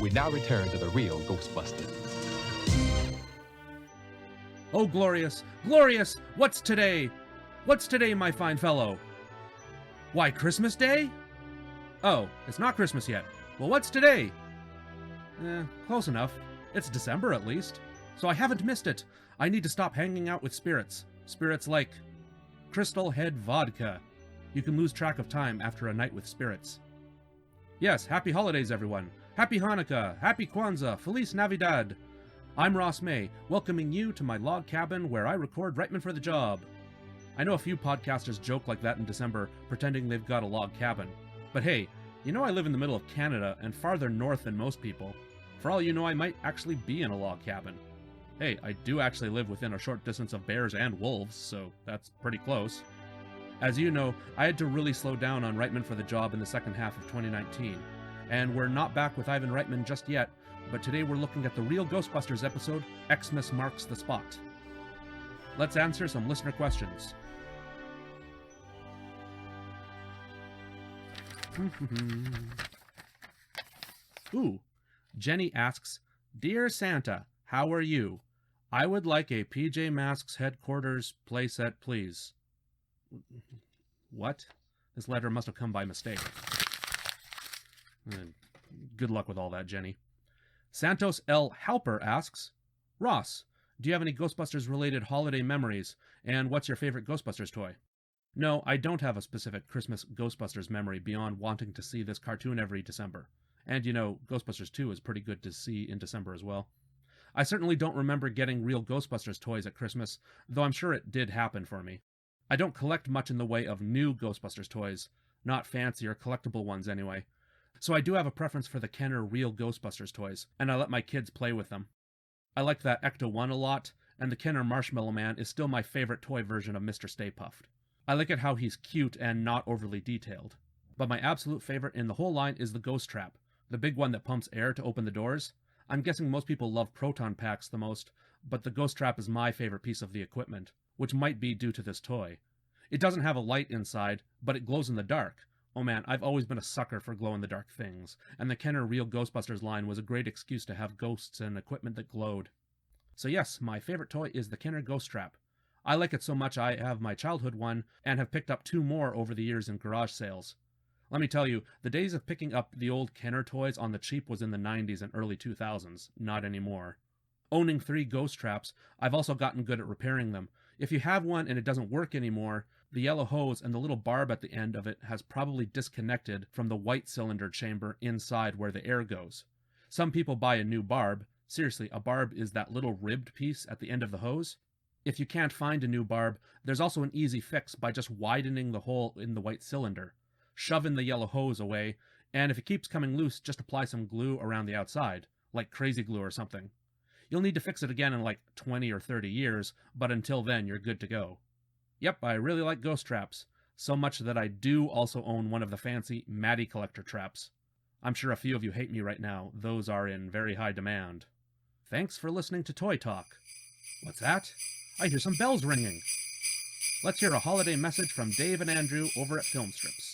We now return to the Real Ghostbusters. Oh, glorious, glorious! What's today? What's today, my fine fellow? Why, Christmas Day? Oh, it's not Christmas yet. Well, what's today? Close enough. It's December, at least. So I haven't missed it. I need to stop hanging out with spirits. Spirits like Crystal Head Vodka. You can lose track of time after a night with spirits. Yes, happy holidays, everyone. Happy Hanukkah, Happy Kwanzaa, Feliz Navidad. I'm Ross May, welcoming you to my log cabin where I record Reitman for the job. I know a few podcasters joke like that in December, pretending they've got a log cabin. But hey, you know I live in the middle of Canada and farther north than most people. For all you know, I might actually be in a log cabin. Hey, I do actually live within a short distance of bears and wolves, so that's pretty close. As you know, I had to really slow down on Reitman for the job in the second half of 2019. And we're not back with Ivan Reitman just yet, but today we're looking at the Real Ghostbusters episode, XMas Marks The Spot. Let's answer some listener questions. Ooh, Jenny asks, Dear Santa, how are you? I would like a PJ Masks headquarters playset, please. What? This letter must have come by mistake. Good luck with all that, Jenny. Santos L. Halper asks, Ross, do you have any Ghostbusters-related holiday memories, and what's your favorite Ghostbusters toy? No, I don't have a specific Christmas Ghostbusters memory beyond wanting to see this cartoon every December. And you know, Ghostbusters 2 is pretty good to see in December as well. I certainly don't remember getting Real Ghostbusters toys at Christmas, though I'm sure it did happen for me. I don't collect much in the way of new Ghostbusters toys, not fancy or collectible ones anyway. So I do have a preference for the Kenner Real Ghostbusters toys, and I let my kids play with them. I like that Ecto-1 a lot, and the Kenner Marshmallow Man is still my favorite toy version of Mr. Stay Puft. I like it how he's cute and not overly detailed. But my absolute favorite in the whole line is the Ghost Trap, the big one that pumps air to open the doors. I'm guessing most people love proton packs the most, but the Ghost Trap is my favorite piece of the equipment, which might be due to this toy. It doesn't have a light inside, but it glows in the dark. Oh man, I've always been a sucker for glow-in-the-dark things, and the Kenner Real Ghostbusters line was a great excuse to have ghosts and equipment that glowed. So yes, my favorite toy is the Kenner Ghost Trap. I like it so much I have my childhood one, and have picked up 2 more over the years in garage sales. Let me tell you, the days of picking up the old Kenner toys on the cheap was in the 90s and early 2000s, not anymore. Owning 3 Ghost Traps, I've also gotten good at repairing them. If you have one and it doesn't work anymore, the yellow hose and the little barb at the end of it has probably disconnected from the white cylinder chamber inside where the air goes. Some people buy a new barb. Seriously, a barb is that little ribbed piece at the end of the hose. If you can't find a new barb, there's also an easy fix by just widening the hole in the white cylinder. Shove in the yellow hose away, and if it keeps coming loose, just apply some glue around the outside, like crazy glue or something. You'll need to fix it again in like 20 or 30 years, but until then, you're good to go. Yep, I really like Ghost Traps, so much that I do also own one of the fancy Maddie Collector traps. I'm sure a few of you hate me right now, those are in very high demand. Thanks for listening to Toy Talk. What's that? I hear some bells ringing. Let's hear a holiday message from Dave and Andrew over at Film Strips.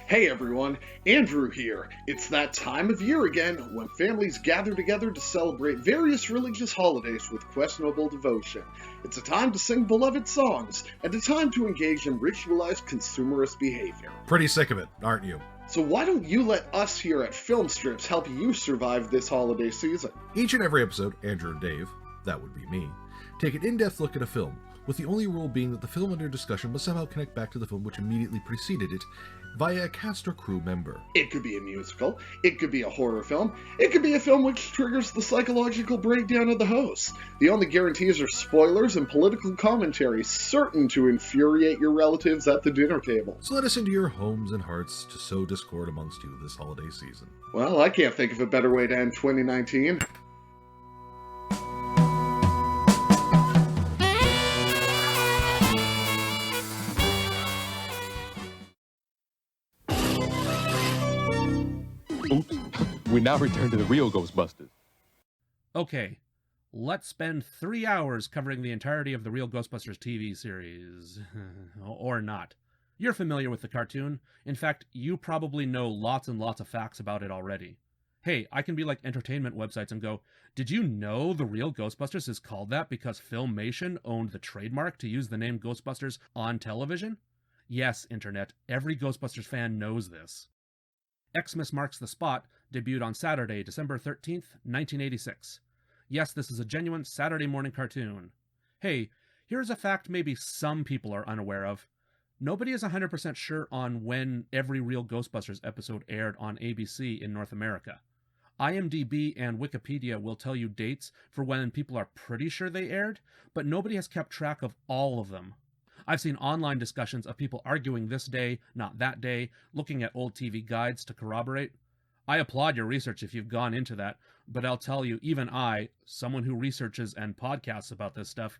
Hey everyone, Andrew here. It's that time of year again when families gather together to celebrate various religious holidays with questionable devotion. It's a time to sing beloved songs, and a time to engage in ritualized consumerist behavior. Pretty sick of it, aren't you? So why don't you let us here at Film Strips help you survive this holiday season? Each and every episode, Andrew and Dave, that would be me, take an in-depth look at a film, with the only rule being that the film under discussion must somehow connect back to the film which immediately preceded it via a cast or crew member. It could be a musical, it could be a horror film, it could be a film which triggers the psychological breakdown of the host. The only guarantees are spoilers and political commentary certain to infuriate your relatives at the dinner table. So let us into your homes and hearts to sow discord amongst you this holiday season. Well, I can't think of a better way to end 2019. Oops. We now return to the real Ghostbusters. Okay, let's spend 3 hours covering the entirety of the Real Ghostbusters TV series. Or not. You're familiar with the cartoon. In fact, you probably know lots and lots of facts about it already. Hey, I can be like entertainment websites and go, did you know the Real Ghostbusters is called that because Filmation owned the trademark to use the name Ghostbusters on television? Yes, Internet, every Ghostbusters fan knows this. XMas Marks The Spot debuted on Saturday, December 13th, 1986. Yes, this is a genuine Saturday morning cartoon. Hey, here's a fact maybe some people are unaware of. Nobody is 100% sure on when every Real Ghostbusters episode aired on ABC in North America. IMDb and Wikipedia will tell you dates for when people are pretty sure they aired, but nobody has kept track of all of them. I've seen online discussions of people arguing this day, not that day, looking at old TV guides to corroborate. I applaud your research if you've gone into that, but I'll tell you, even I, someone who researches and podcasts about this stuff,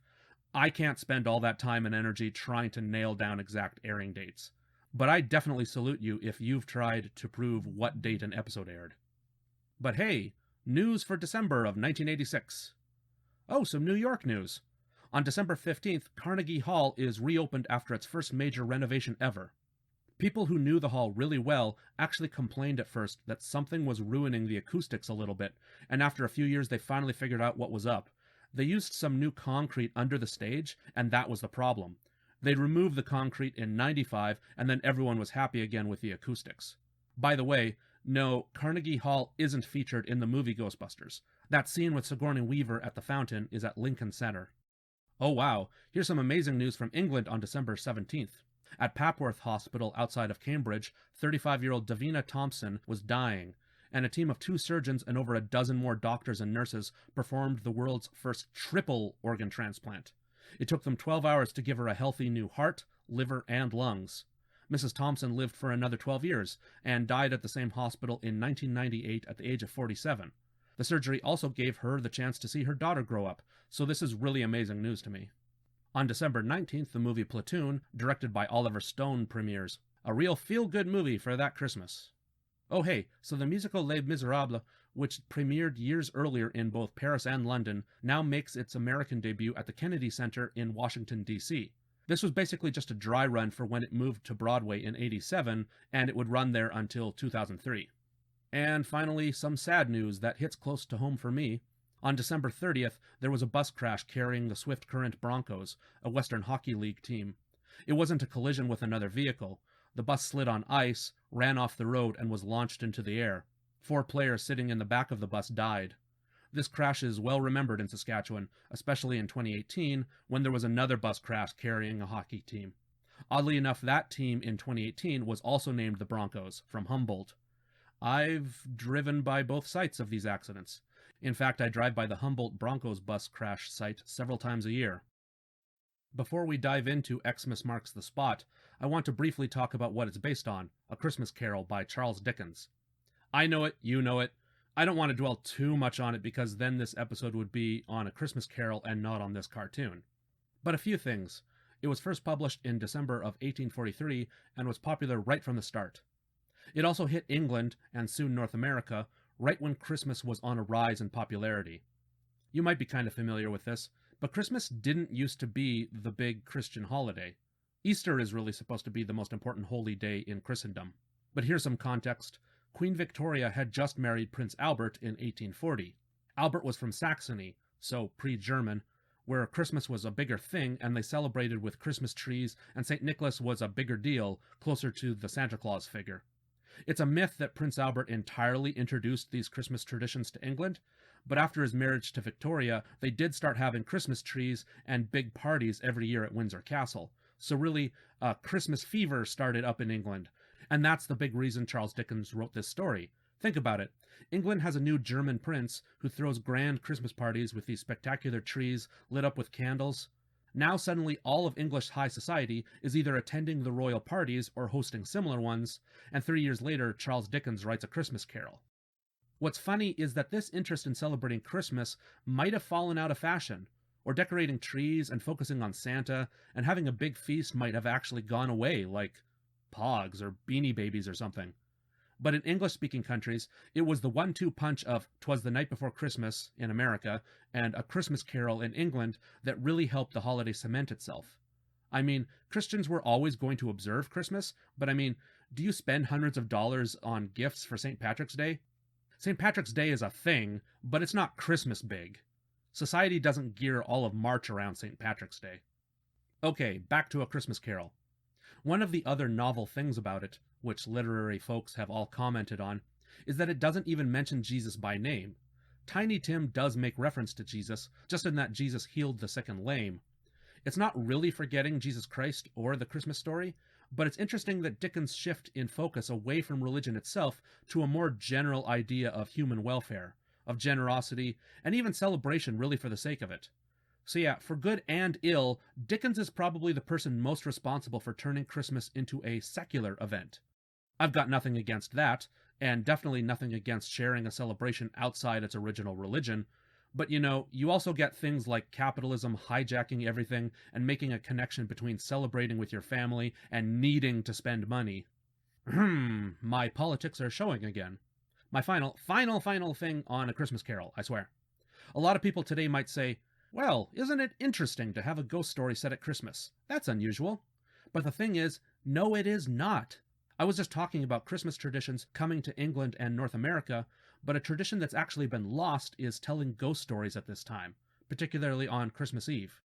I can't spend all that time and energy trying to nail down exact airing dates. But I definitely salute you if you've tried to prove what date an episode aired. But hey, news for December of 1986. Oh, some New York news. On December 15th, Carnegie Hall is reopened after its first major renovation ever. People who knew the hall really well actually complained at first that something was ruining the acoustics a little bit, and after a few years they finally figured out what was up. They used some new concrete under the stage, and that was the problem. They'd removed the concrete in '95, and then everyone was happy again with the acoustics. By the way, no, Carnegie Hall isn't featured in the movie Ghostbusters. That scene with Sigourney Weaver at the fountain is at Lincoln Center. Oh wow, here's some amazing news from England on December 17th. At Papworth Hospital outside of Cambridge, 35-year-old Davina Thompson was dying, and a team of 2 surgeons and over a dozen more doctors and nurses performed the world's first triple organ transplant. It took them 12 hours to give her a healthy new heart, liver, and lungs. Mrs. Thompson lived for another 12 years and died at the same hospital in 1998 at the age of 47. The surgery also gave her the chance to see her daughter grow up, so this is really amazing news to me. On December 19th, the movie Platoon, directed by Oliver Stone, premieres. A real feel-good movie for that Christmas. Oh hey, so the musical Les Miserables, which premiered years earlier in both Paris and London, now makes its American debut at the Kennedy Center in Washington, D.C. This was basically just a dry run for when it moved to Broadway in '87, and it would run there until 2003. And finally, some sad news that hits close to home for me. On December 30th, there was a bus crash carrying the Swift Current Broncos, a Western Hockey League team. It wasn't a collision with another vehicle. The bus slid on ice, ran off the road, and was launched into the air. 4 players sitting in the back of the bus died. This crash is well remembered in Saskatchewan, especially in 2018, when there was another bus crash carrying a hockey team. Oddly enough, that team in 2018 was also named the Broncos, from Humboldt. I've driven by both sites of these accidents. In fact, I drive by the Humboldt Broncos bus crash site several times a year. Before we dive into Xmas Marks the Spot, I want to briefly talk about what it's based on, A Christmas Carol by Charles Dickens. I know it, you know it. I don't want to dwell too much on it because then this episode would be on A Christmas Carol and not on this cartoon. But a few things. It was first published in December of 1843 and was popular right from the start. It also hit England, and soon North America, right when Christmas was on a rise in popularity. You might be kind of familiar with this, but Christmas didn't used to be the big Christian holiday. Easter is really supposed to be the most important holy day in Christendom. But here's some context. Queen Victoria had just married Prince Albert in 1840. Albert was from Saxony, so pre-German, where Christmas was a bigger thing and they celebrated with Christmas trees, and St. Nicholas was a bigger deal, closer to the Santa Claus figure. It's a myth that Prince Albert entirely introduced these Christmas traditions to England, but after his marriage to Victoria, they did start having Christmas trees and big parties every year at Windsor Castle. So really, Christmas fever started up in England, and that's the big reason Charles Dickens wrote this story. Think about it. England has a new German prince who throws grand Christmas parties with these spectacular trees lit up with candles. Now suddenly all of English high society is either attending the royal parties or hosting similar ones, and 3 years later Charles Dickens writes A Christmas Carol. What's funny is that this interest in celebrating Christmas might have fallen out of fashion, or decorating trees and focusing on Santa and having a big feast might have actually gone away, like Pogs or Beanie Babies or something. But in English-speaking countries, it was the 1-2 punch of 'Twas the Night Before Christmas in America and A Christmas Carol in England that really helped the holiday cement itself. I mean, Christians were always going to observe Christmas, but I mean, do you spend hundreds of dollars on gifts for St. Patrick's Day? St. Patrick's Day is a thing, but it's not Christmas big. Society doesn't gear all of March around St. Patrick's Day. Okay, back to A Christmas Carol. One of the other novel things about it, which literary folks have all commented on, is that it doesn't even mention Jesus by name. Tiny Tim does make reference to Jesus, just in that Jesus healed the sick and lame. It's not really forgetting Jesus Christ or the Christmas story, but it's interesting that Dickens' shift in focus away from religion itself to a more general idea of human welfare, of generosity, and even celebration really for the sake of it. So yeah, for good and ill, Dickens is probably the person most responsible for turning Christmas into a secular event. I've got nothing against that, and definitely nothing against sharing a celebration outside its original religion, but you also get things like capitalism hijacking everything and making a connection between celebrating with your family and needing to spend money. My politics are showing again. My final thing on A Christmas Carol, I swear. A lot of people today might say, well, isn't it interesting to have a ghost story set at Christmas? That's unusual. But the thing is, no, it is not. I was just talking about Christmas traditions coming to England and North America, but a tradition that's actually been lost is telling ghost stories at this time, particularly on Christmas Eve.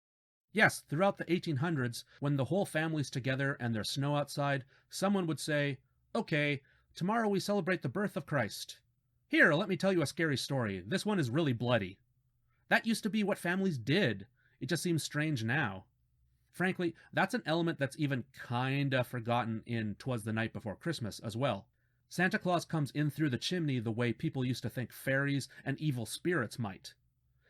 Yes, throughout the 1800s, when the whole family's together and there's snow outside, someone would say, okay, tomorrow we celebrate the birth of Christ. Here, let me tell you a scary story. This one is really bloody. That used to be what families did. It just seems strange now. Frankly, that's an element that's even kinda forgotten in 'Twas the Night Before Christmas as well. Santa Claus comes in through the chimney the way people used to think fairies and evil spirits might.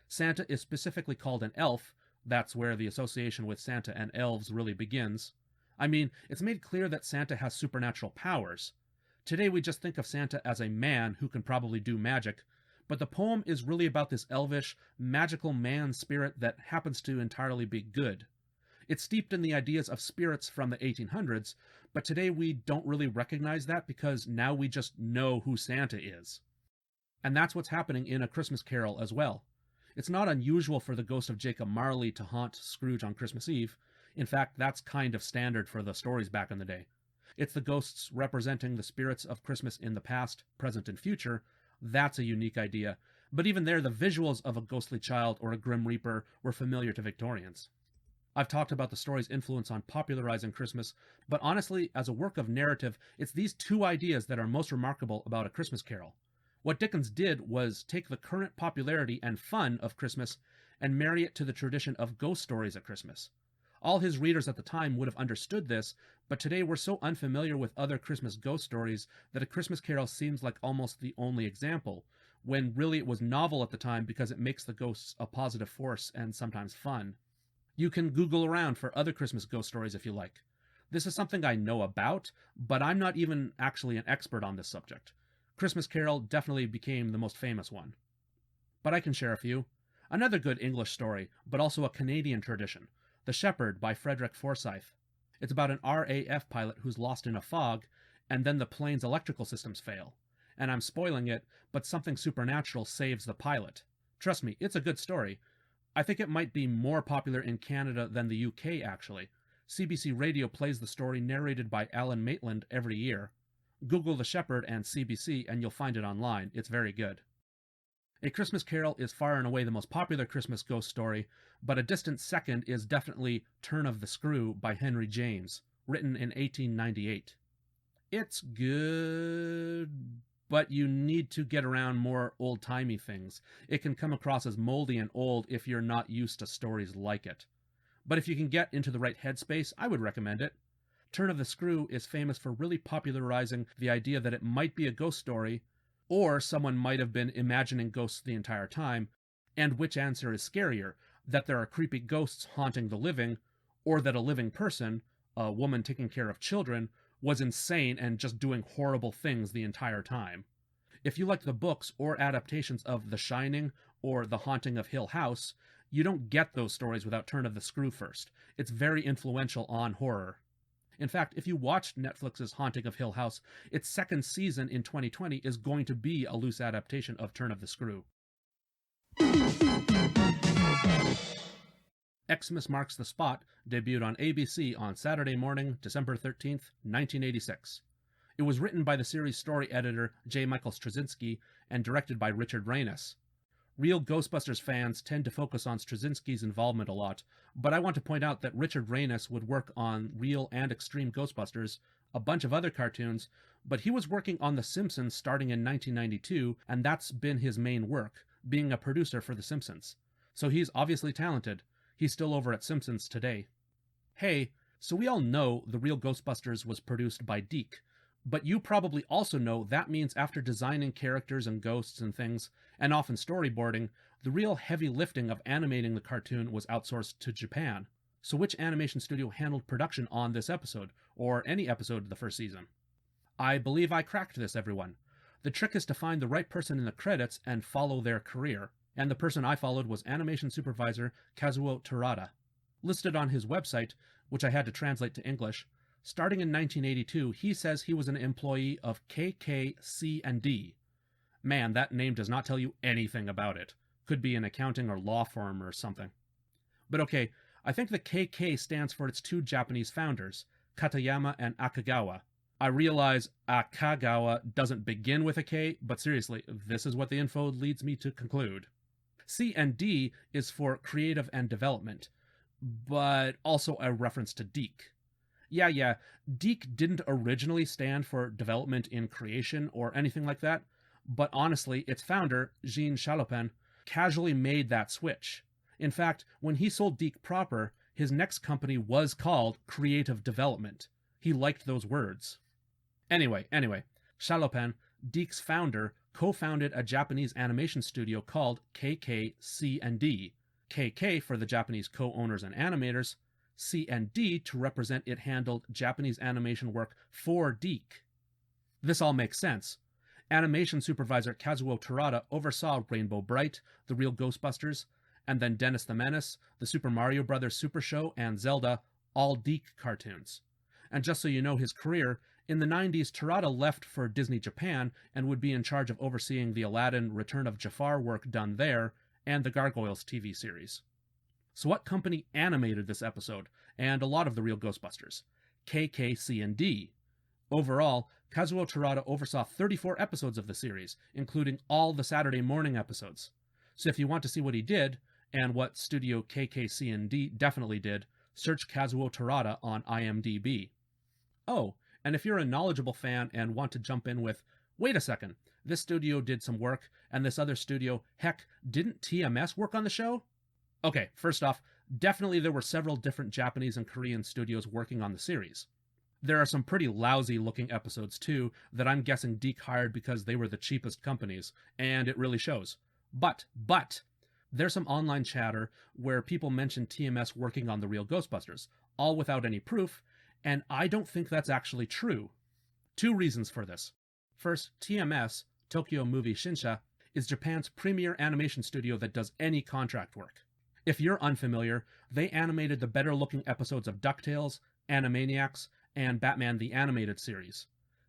Santa is specifically called an elf. That's where the association with Santa and elves really begins. I mean, it's made clear that Santa has supernatural powers. Today we just think of Santa as a man who can probably do magic, but the poem is really about this elvish, magical man spirit that happens to entirely be good. It's steeped in the ideas of spirits from the 1800s, but today we don't really recognize that because now we just know who Santa is. And that's what's happening in A Christmas Carol as well. It's not unusual for the ghost of Jacob Marley to haunt Scrooge on Christmas Eve. In fact, that's kind of standard for the stories back in the day. It's the ghosts representing the spirits of Christmas in the past, present, and future. That's a unique idea. But even there, the visuals of a ghostly child or a grim reaper were familiar to Victorians. I've talked about the story's influence on popularizing Christmas, but honestly, as a work of narrative, it's these two ideas that are most remarkable about A Christmas Carol. What Dickens did was take the current popularity and fun of Christmas and marry it to the tradition of ghost stories at Christmas. All his readers at the time would have understood this, but today we're so unfamiliar with other Christmas ghost stories that A Christmas Carol seems like almost the only example, when really it was novel at the time because it makes the ghosts a positive force and sometimes fun. You can Google around for other Christmas ghost stories if you like. This is something I know about, but I'm not even actually an expert on this subject. Christmas Carol definitely became the most famous one. But I can share a few. Another good English story, but also a Canadian tradition, The Shepherd by Frederick Forsyth. It's about an RAF pilot who's lost in a fog, and then the plane's electrical systems fail. And I'm spoiling it, but something supernatural saves the pilot. Trust me, it's a good story. I think it might be more popular in Canada than the UK, actually. CBC Radio plays the story narrated by Alan Maitland every year. Google The Shepherd and CBC and you'll find it online. It's very good. A Christmas Carol is far and away the most popular Christmas ghost story, but a distant second is definitely Turn of the Screw by Henry James, written in 1898. It's good, but you need to get around more old-timey things. It can come across as moldy and old if you're not used to stories like it. But if you can get into the right headspace, I would recommend it. Turn of the Screw is famous for really popularizing the idea that it might be a ghost story, or someone might have been imagining ghosts the entire time, and which answer is scarier, that there are creepy ghosts haunting the living, or that a living person, a woman taking care of children, was insane and just doing horrible things the entire time. If you like the books or adaptations of The Shining or The Haunting of Hill House, you don't get those stories without Turn of the Screw first. It's very influential on horror. In fact, if you watched Netflix's Haunting of Hill House, its second season in 2020 is going to be a loose adaptation of Turn of the Screw. XMas Marks The Spot debuted on ABC on Saturday morning, December 13th, 1986. It was written by the series story editor J. Michael Straczynski and directed by Richard Raynis. Real Ghostbusters fans tend to focus on Straczynski's involvement a lot, but I want to point out that Richard Raynis would work on Real and Extreme Ghostbusters, a bunch of other cartoons, but he was working on The Simpsons starting in 1992, and that's been his main work, being a producer for The Simpsons. So he's obviously talented. He's still over at Simpsons today. Hey, so we all know The Real Ghostbusters was produced by DiC, but you probably also know that means after designing characters and ghosts and things, and often storyboarding, the real heavy lifting of animating the cartoon was outsourced to Japan. So which animation studio handled production on this episode, or any episode of the first season? I believe I cracked this, everyone. The trick is to find the right person in the credits and follow their career, and the person I followed was animation supervisor Kazuo Terada. Listed on his website, which I had to translate to English, starting in 1982, he says he was an employee of KKC&D. Man, that name does not tell you anything about it. Could be an accounting or law firm or something. But okay, I think the KK stands for its two Japanese founders, Katayama and Akagawa. I realize Akagawa doesn't begin with a K, but seriously, this is what the info leads me to conclude. C&D is for creative and development, but also a reference to DiC. Yeah, DiC didn't originally stand for development in creation or anything like that, but honestly, its founder, Jean Chalopin, casually made that switch. In fact, when he sold DiC proper, his next company was called Creative Development. He liked those words. Anyway, Chalopin, DiC's founder, co-founded a Japanese animation studio called KKC&D. KK for the Japanese co-owners and animators, C&D to represent it handled Japanese animation work for DiC. This all makes sense. Animation supervisor Kazuo Terada oversaw Rainbow Bright, The Real Ghostbusters, and then Dennis the Menace, the Super Mario Bros. Super Show, and Zelda, all DiC cartoons. And just so you know his career, in the 90s, Terada left for Disney Japan and would be in charge of overseeing the Aladdin Return of Jafar work done there, and the Gargoyles TV series. So what company animated this episode, and a lot of The Real Ghostbusters? KKC&D. Overall, Kazuo Terada oversaw 34 episodes of the series, including all the Saturday morning episodes. So if you want to see what he did, and what Studio KKC&D definitely did, search Kazuo Terada on IMDb. Oh, and if you're a knowledgeable fan and want to jump in with, wait a second, this studio did some work, and this other studio, heck, didn't TMS work on the show? Okay, first off, definitely there were several different Japanese and Korean studios working on the series. There are some pretty lousy looking episodes too that I'm guessing DiC hired because they were the cheapest companies, and it really shows. But, there's some online chatter where people mention TMS working on The Real Ghostbusters, all without any proof, and I don't think that's actually true. Two reasons for this. First, TMS, Tokyo Movie Shinsha, is Japan's premier animation studio that does any contract work. If you're unfamiliar, they animated the better-looking episodes of DuckTales, Animaniacs, and Batman the Animated Series.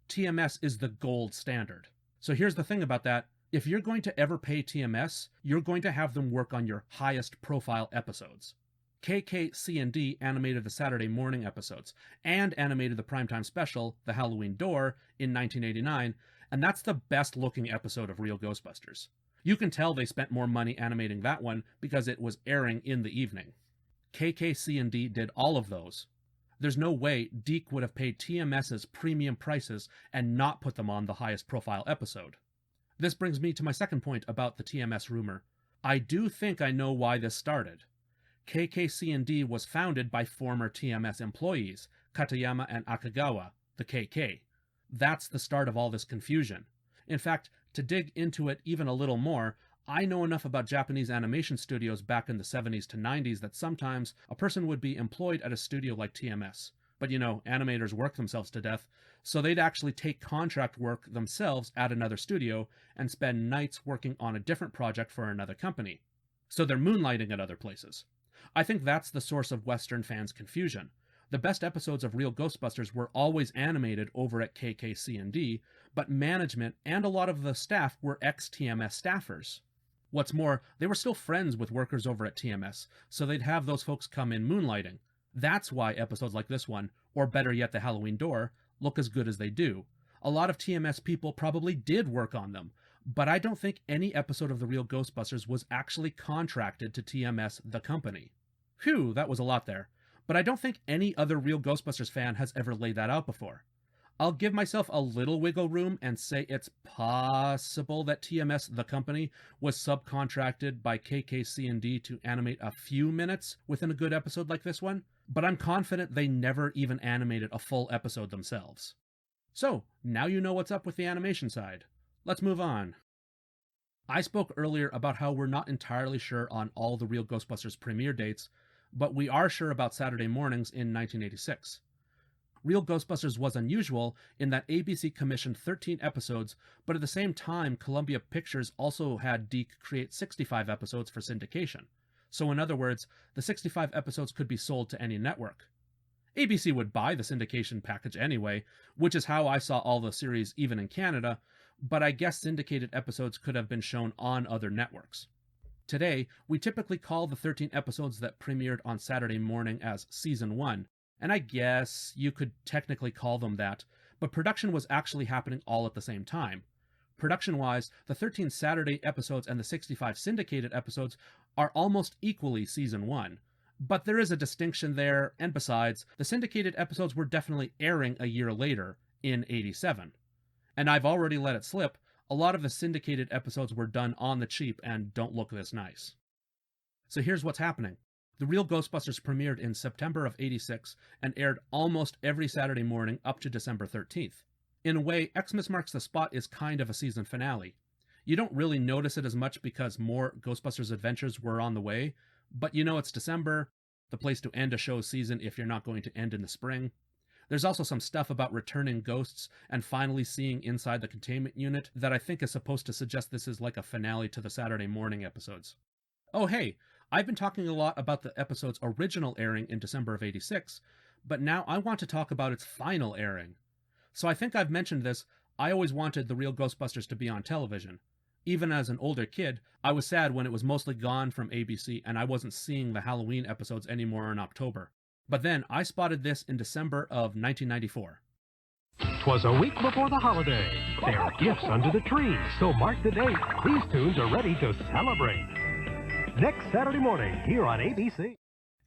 TMS is the gold standard. So here's the thing about that. If you're going to ever pay TMS, you're going to have them work on your highest profile episodes. KKC&D animated the Saturday morning episodes, and animated the primetime special, The Halloween Door, in 1989, and that's the best looking episode of Real Ghostbusters. You can tell they spent more money animating that one because it was airing in the evening. KKC&D did all of those. There's no way DiC would have paid TMS's premium prices and not put them on the highest profile episode. This brings me to my second point about the TMS rumor. I do think I know why this started. KKC&D was founded by former TMS employees, Katayama and Akagawa, the KK. That's the start of all this confusion. In fact, to dig into it even a little more, I know enough about Japanese animation studios back in the 70s to 90s that sometimes a person would be employed at a studio like TMS. But you know, animators work themselves to death, so they'd actually take contract work themselves at another studio and spend nights working on a different project for another company. So they're moonlighting at other places. I think that's the source of Western fans' confusion. The best episodes of Real Ghostbusters were always animated over at KKC&D, but management and a lot of the staff were ex-TMS staffers. What's more, they were still friends with workers over at TMS, so they'd have those folks come in moonlighting. That's why episodes like this one, or better yet the Halloween Door, look as good as they do. A lot of TMS people probably did work on them, but I don't think any episode of The Real Ghostbusters was actually contracted to TMS, the company. Phew, that was a lot there. But I don't think any other Real Ghostbusters fan has ever laid that out before. I'll give myself a little wiggle room and say it's possible that TMS, the company, was subcontracted by KKC&D to animate a few minutes within a good episode like this one, but I'm confident they never even animated a full episode themselves. So, now you know what's up with the animation side. Let's move on. I spoke earlier about how we're not entirely sure on all the Real Ghostbusters premiere dates, but we are sure about Saturday mornings in 1986. Real Ghostbusters was unusual in that ABC commissioned 13 episodes, but at the same time, Columbia Pictures also had Deke create 65 episodes for syndication. So in other words, the 65 episodes could be sold to any network. ABC would buy the syndication package anyway, which is how I saw all the series even in Canada, but I guess syndicated episodes could have been shown on other networks. Today, we typically call the 13 episodes that premiered on Saturday morning as Season 1, and I guess you could technically call them that, but production was actually happening all at the same time. Production-wise, the 13 Saturday episodes and the 65 syndicated episodes are almost equally Season 1. But there is a distinction there, and besides, the syndicated episodes were definitely airing a year later, in 87. And I've already let it slip, a lot of the syndicated episodes were done on the cheap and don't look this nice. So here's what's happening. The Real Ghostbusters premiered in September of 86 and aired almost every Saturday morning up to December 13th. In a way, XMas Marks The Spot is kind of a season finale. You don't really notice it as much because more Ghostbusters adventures were on the way, but you know it's December, the place to end a show season if you're not going to end in the spring. There's also some stuff about returning ghosts and finally seeing inside the containment unit that I think is supposed to suggest this is like a finale to the Saturday morning episodes. Oh hey, I've been talking a lot about the episode's original airing in December of 86, but now I want to talk about its final airing. So I think I've mentioned this, I always wanted The Real Ghostbusters to be on television. Even as an older kid, I was sad when it was mostly gone from ABC and I wasn't seeing the Halloween episodes anymore in October. But then I spotted this in December of 1994. 'Twas a week before the holiday. There are gifts under the tree, so mark the date. These tunes are ready to celebrate. Next Saturday morning, here on ABC.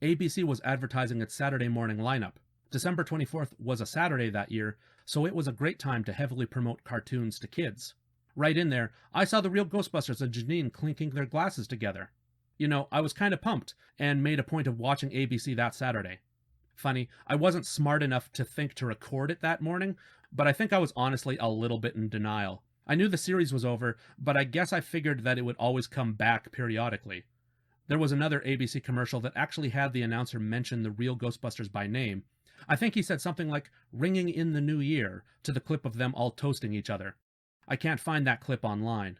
ABC was advertising its Saturday morning lineup. December 24th was a Saturday that year, so it was a great time to heavily promote cartoons to kids. Right in there, I saw the Real Ghostbusters and Janine clinking their glasses together. You know, I was kind of pumped, and made a point of watching ABC that Saturday. Funny, I wasn't smart enough to think to record it that morning, but I think I was honestly a little bit in denial. I knew the series was over, but I guess I figured that it would always come back periodically. There was another ABC commercial that actually had the announcer mention the Real Ghostbusters by name. I think he said something like, "Ringing in the New Year," to the clip of them all toasting each other. I can't find that clip online.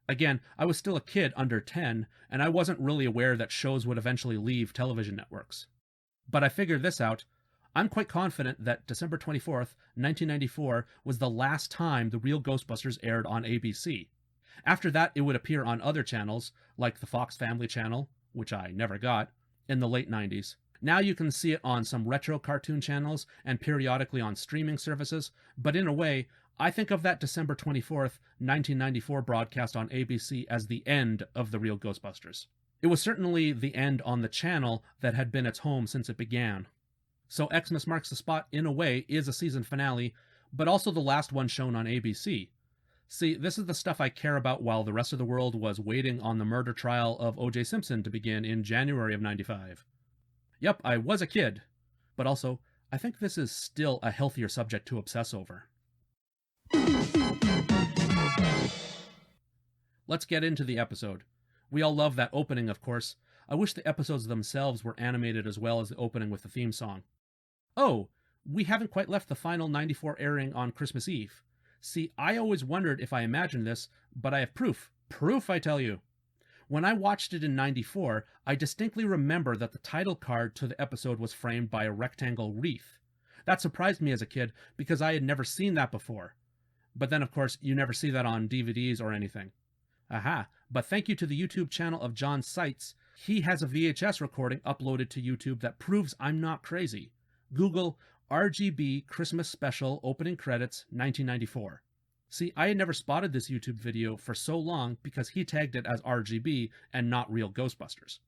Again, I was still a kid under 10, and I wasn't really aware that shows would eventually leave television networks. But I figured this out. I'm quite confident that December 24th, 1994 was the last time the Real Ghostbusters aired on ABC. After that, it would appear on other channels, like the Fox Family Channel, which I never got, in the late 90s. Now you can see it on some retro cartoon channels and periodically on streaming services, but in a way, I think of that December 24th, 1994 broadcast on ABC as the end of the Real Ghostbusters. It was certainly the end on the channel that had been its home since it began. So Xmas Marks The Spot, in a way, is a season finale, but also the last one shown on ABC. See, this is the stuff I care about while the rest of the world was waiting on the murder trial of O.J. Simpson to begin in January of 95. Yep, I was a kid, but also, I think this is still a healthier subject to obsess over. Let's get into the episode. We all love that opening, of course. I wish the episodes themselves were animated as well as the opening with the theme song. Oh, we haven't quite left the final 94 airing on Christmas Eve. See, I always wondered if I imagined this, but I have proof. Proof, I tell you. When I watched it in '94, I distinctly remember that the title card to the episode was framed by a rectangle wreath. That surprised me as a kid because I had never seen that before. But then, of course, you never see that on DVDs or anything. Aha, but thank you to the YouTube channel of John Seitz. He has a VHS recording uploaded to YouTube that proves I'm not crazy. Google RGB Christmas Special Opening Credits 1994. See, I had never spotted this YouTube video for so long because he tagged it as RGB and not Real Ghostbusters.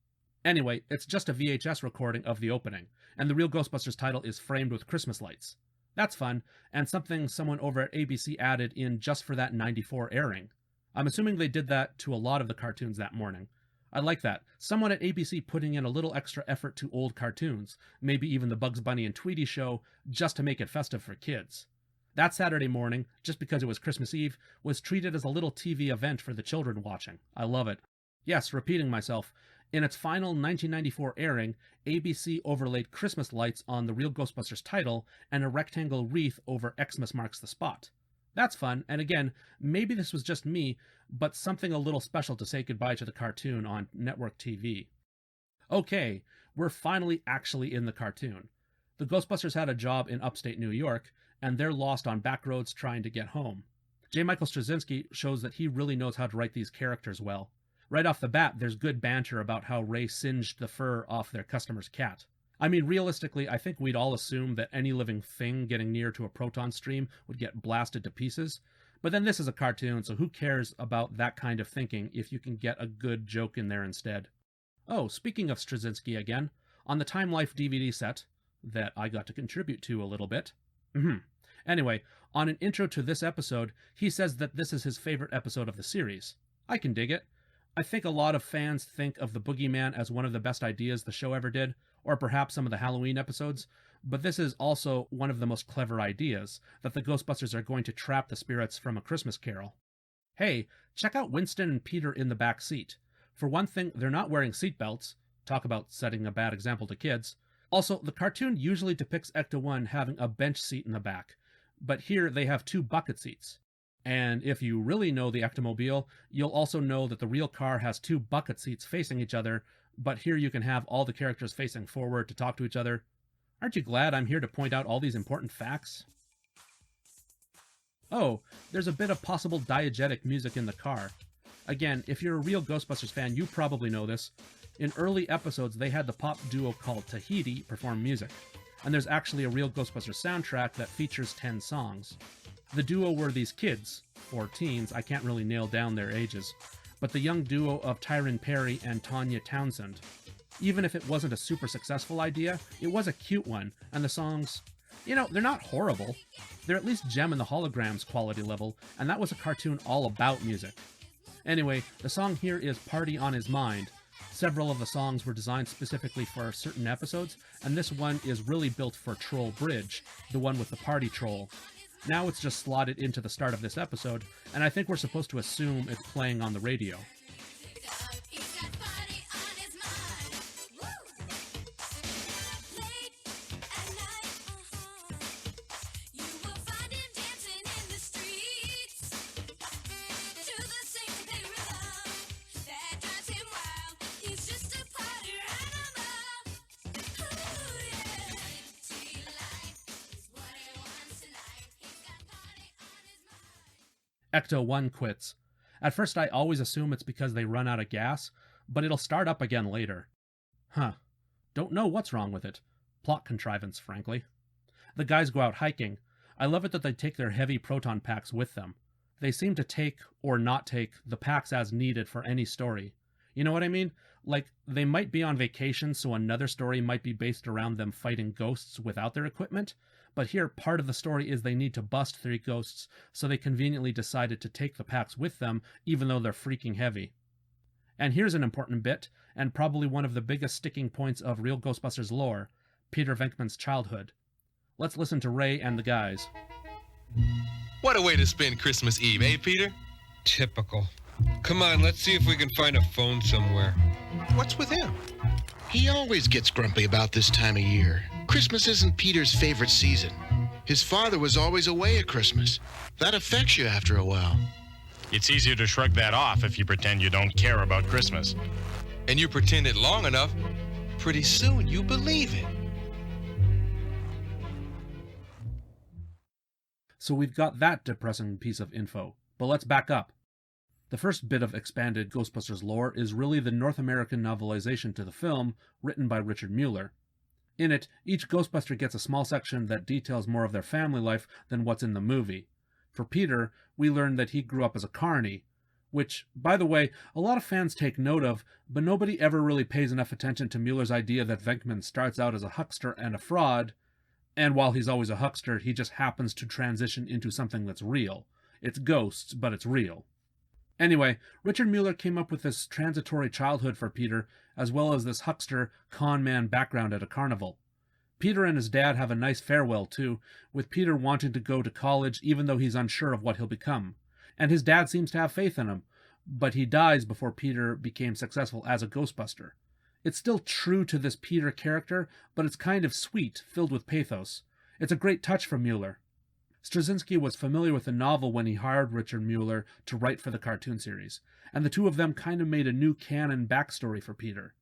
Anyway, it's just a VHS recording of the opening, and the Real Ghostbusters title is framed with Christmas lights. That's fun, and something someone over at ABC added in just for that '94 airing. I'm assuming they did that to a lot of the cartoons that morning. I like that. Someone at ABC putting in a little extra effort to old cartoons, maybe even the Bugs Bunny and Tweety show, just to make it festive for kids. That Saturday morning, just because it was Christmas Eve, was treated as a little TV event for the children watching. I love it. Yes, repeating myself, in its final 1994 airing, ABC overlaid Christmas lights on the Real Ghostbusters title and a rectangle wreath over Xmas Marks The Spot. That's fun, and again, maybe this was just me, but something a little special to say goodbye to the cartoon on network TV. Okay, we're finally actually in the cartoon. The Ghostbusters had a job in upstate New York, and they're lost on back roads trying to get home. J. Michael Straczynski shows that he really knows how to write these characters well. Right off the bat, there's good banter about how Ray singed the fur off their customer's cat. I mean, realistically, I think we'd all assume that any living thing getting near to a proton stream would get blasted to pieces. But then this is a cartoon, so who cares about that kind of thinking if you can get a good joke in there instead? Oh, speaking of Straczynski again, on the Time Life DVD set, that I got to contribute to a little bit. Anyway, on an intro to this episode, he says that this is his favorite episode of the series. I can dig it. I think a lot of fans think of the Boogeyman as one of the best ideas the show ever did, or perhaps some of the Halloween episodes, but this is also one of the most clever ideas, that the Ghostbusters are going to trap the spirits from A Christmas Carol. Hey, check out Winston and Peter in the back seat. For one thing, they're not wearing seatbelts. Talk about setting a bad example to kids. Also, the cartoon usually depicts Ecto-1 having a bench seat in the back, but here they have 2 bucket seats. And if you really know the Ectomobile, you'll also know that the real car has 2 bucket seats facing each other, but here you can have all the characters facing forward to talk to each other. Aren't you glad I'm here to point out all these important facts? Oh, there's a bit of possible diegetic music in the car. Again, if you're a real Ghostbusters fan, you probably know this. In early episodes, they had the pop duo called Tahiti perform music, and there's actually a Real Ghostbusters soundtrack that features 10 songs. The duo were these kids, or teens, I can't really nail down their ages, but the young duo of Tyron Perry and Tanya Townsend. Even if it wasn't a super successful idea, it was a cute one, and the songs, they're not horrible. They're at least Gem and the Holograms quality level, and that was a cartoon all about music. Anyway, the song here is Party on His Mind. Several of the songs were designed specifically for certain episodes, and this one is really built for Troll Bridge, the one with the party troll. Now it's just slotted into the start of this episode, and I think we're supposed to assume it's playing on the radio. Ecto-1 quits. At first I always assume it's because they run out of gas, but it'll start up again later. Don't know what's wrong with it. Plot contrivance, frankly. The guys go out hiking. I love it that they take their heavy proton packs with them. They seem to take, or not take, the packs as needed for any story. You know what I mean? Like, they might be on vacation, so another story might be based around them fighting ghosts without their equipment, but here part of the story is they need to bust 3 ghosts, so they conveniently decided to take the packs with them, even though they're freaking heavy. And here's an important bit, and probably one of the biggest sticking points of Real Ghostbusters lore, Peter Venkman's childhood. Let's listen to Ray and the guys. What a way to spend Christmas Eve, eh, Peter? Typical. Come on, let's see if we can find a phone somewhere. What's with him? He always gets grumpy about this time of year. Christmas isn't Peter's favorite season. His father was always away at Christmas. That affects you after a while. It's easier to shrug that off if you pretend you don't care about Christmas. And you pretend it long enough, pretty soon you believe it. So we've got that depressing piece of info, but let's back up. The first bit of expanded Ghostbusters lore is really the North American novelization to the film written by Richard Mueller. In it, each Ghostbuster gets a small section that details more of their family life than what's in the movie. For Peter, we learn that he grew up as a carny, which, by the way, a lot of fans take note of, but nobody ever really pays enough attention to Mueller's idea that Venkman starts out as a huckster and a fraud, and while he's always a huckster, he just happens to transition into something that's real. It's ghosts, but it's real. Anyway, Richard Mueller came up with this transitory childhood for Peter, as well as this huckster, con man background at a carnival. Peter and his dad have a nice farewell, too, with Peter wanting to go to college even though he's unsure of what he'll become. And his dad seems to have faith in him, but he dies before Peter became successful as a Ghostbuster. It's still true to this Peter character, but it's kind of sweet, filled with pathos. It's a great touch from Mueller. Straczynski was familiar with the novel when he hired Richard Mueller to write for the cartoon series, and the two of them kind of made a new canon backstory for Peter.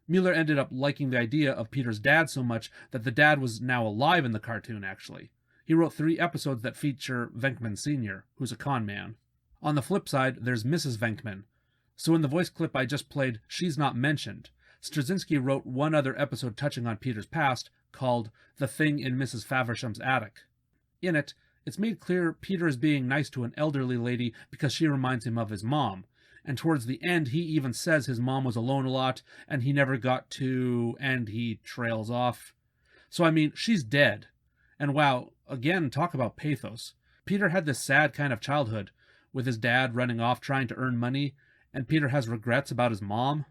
Mueller ended up liking the idea of Peter's dad so much that the dad was now alive in the cartoon, actually. He wrote 3 episodes that feature Venkman Sr., who's a con man. On the flip side, there's Mrs. Venkman. So in the voice clip I just played, she's not mentioned. Straczynski wrote one other episode touching on Peter's past, called The Thing in Mrs. Faversham's Attic. In it, it's made clear Peter is being nice to an elderly lady because she reminds him of his mom, and towards the end he even says his mom was alone a lot, and he never got to, and he trails off. So I mean, she's dead. And wow, again, talk about pathos. Peter had this sad kind of childhood, with his dad running off trying to earn money, and Peter has regrets about his mom.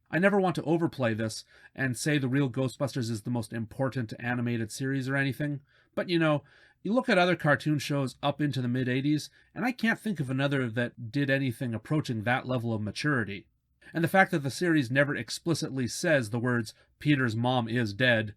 I never want to overplay this and say the Real Ghostbusters is the most important animated series or anything, but you know, you look at other cartoon shows up into the mid-'80s, and I can't think of another that did anything approaching that level of maturity. And the fact that the series never explicitly says the words, Peter's mom is dead,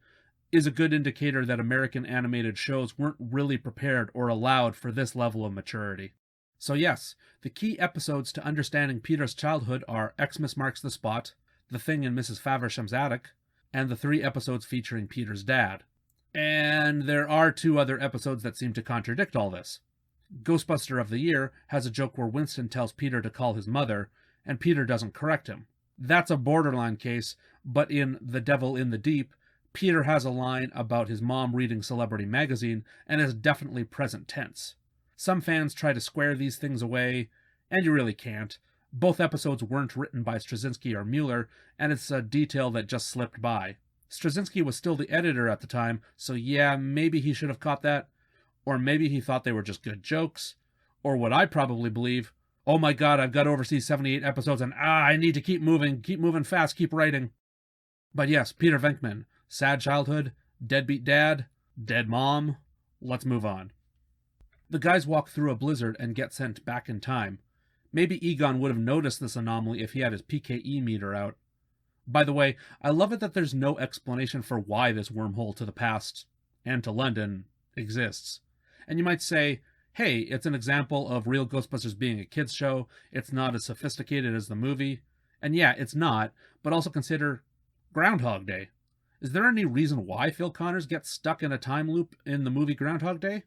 is a good indicator that American animated shows weren't really prepared or allowed for this level of maturity. So yes, the key episodes to understanding Peter's childhood are XMas Marks The Spot, The Thing in Mrs. Faversham's Attic, and the 3 episodes featuring Peter's dad. And there are 2 other episodes that seem to contradict all this. Ghostbuster of the Year has a joke where Winston tells Peter to call his mother, and Peter doesn't correct him. That's a borderline case, but in The Devil in the Deep, Peter has a line about his mom reading Celebrity Magazine, and is definitely present tense. Some fans try to square these things away, and you really can't. Both episodes weren't written by Straczynski or Mueller, and it's a detail that just slipped by. Straczynski was still the editor at the time, so yeah, maybe he should have caught that. Or maybe he thought they were just good jokes. Or what I probably believe, oh my god, I've got to oversee 78 episodes and I need to keep moving fast, keep writing. But yes, Peter Venkman, sad childhood, deadbeat dad, dead mom, let's move on. The guys walk through a blizzard and get sent back in time. Maybe Egon would have noticed this anomaly if he had his PKE meter out. By the way, I love it that there's no explanation for why this wormhole to the past, and to London, exists. And you might say, hey, it's an example of Real Ghostbusters being a kids show, it's not as sophisticated as the movie. And yeah, it's not, but also consider Groundhog Day. Is there any reason why Phil Connors gets stuck in a time loop in the movie Groundhog Day?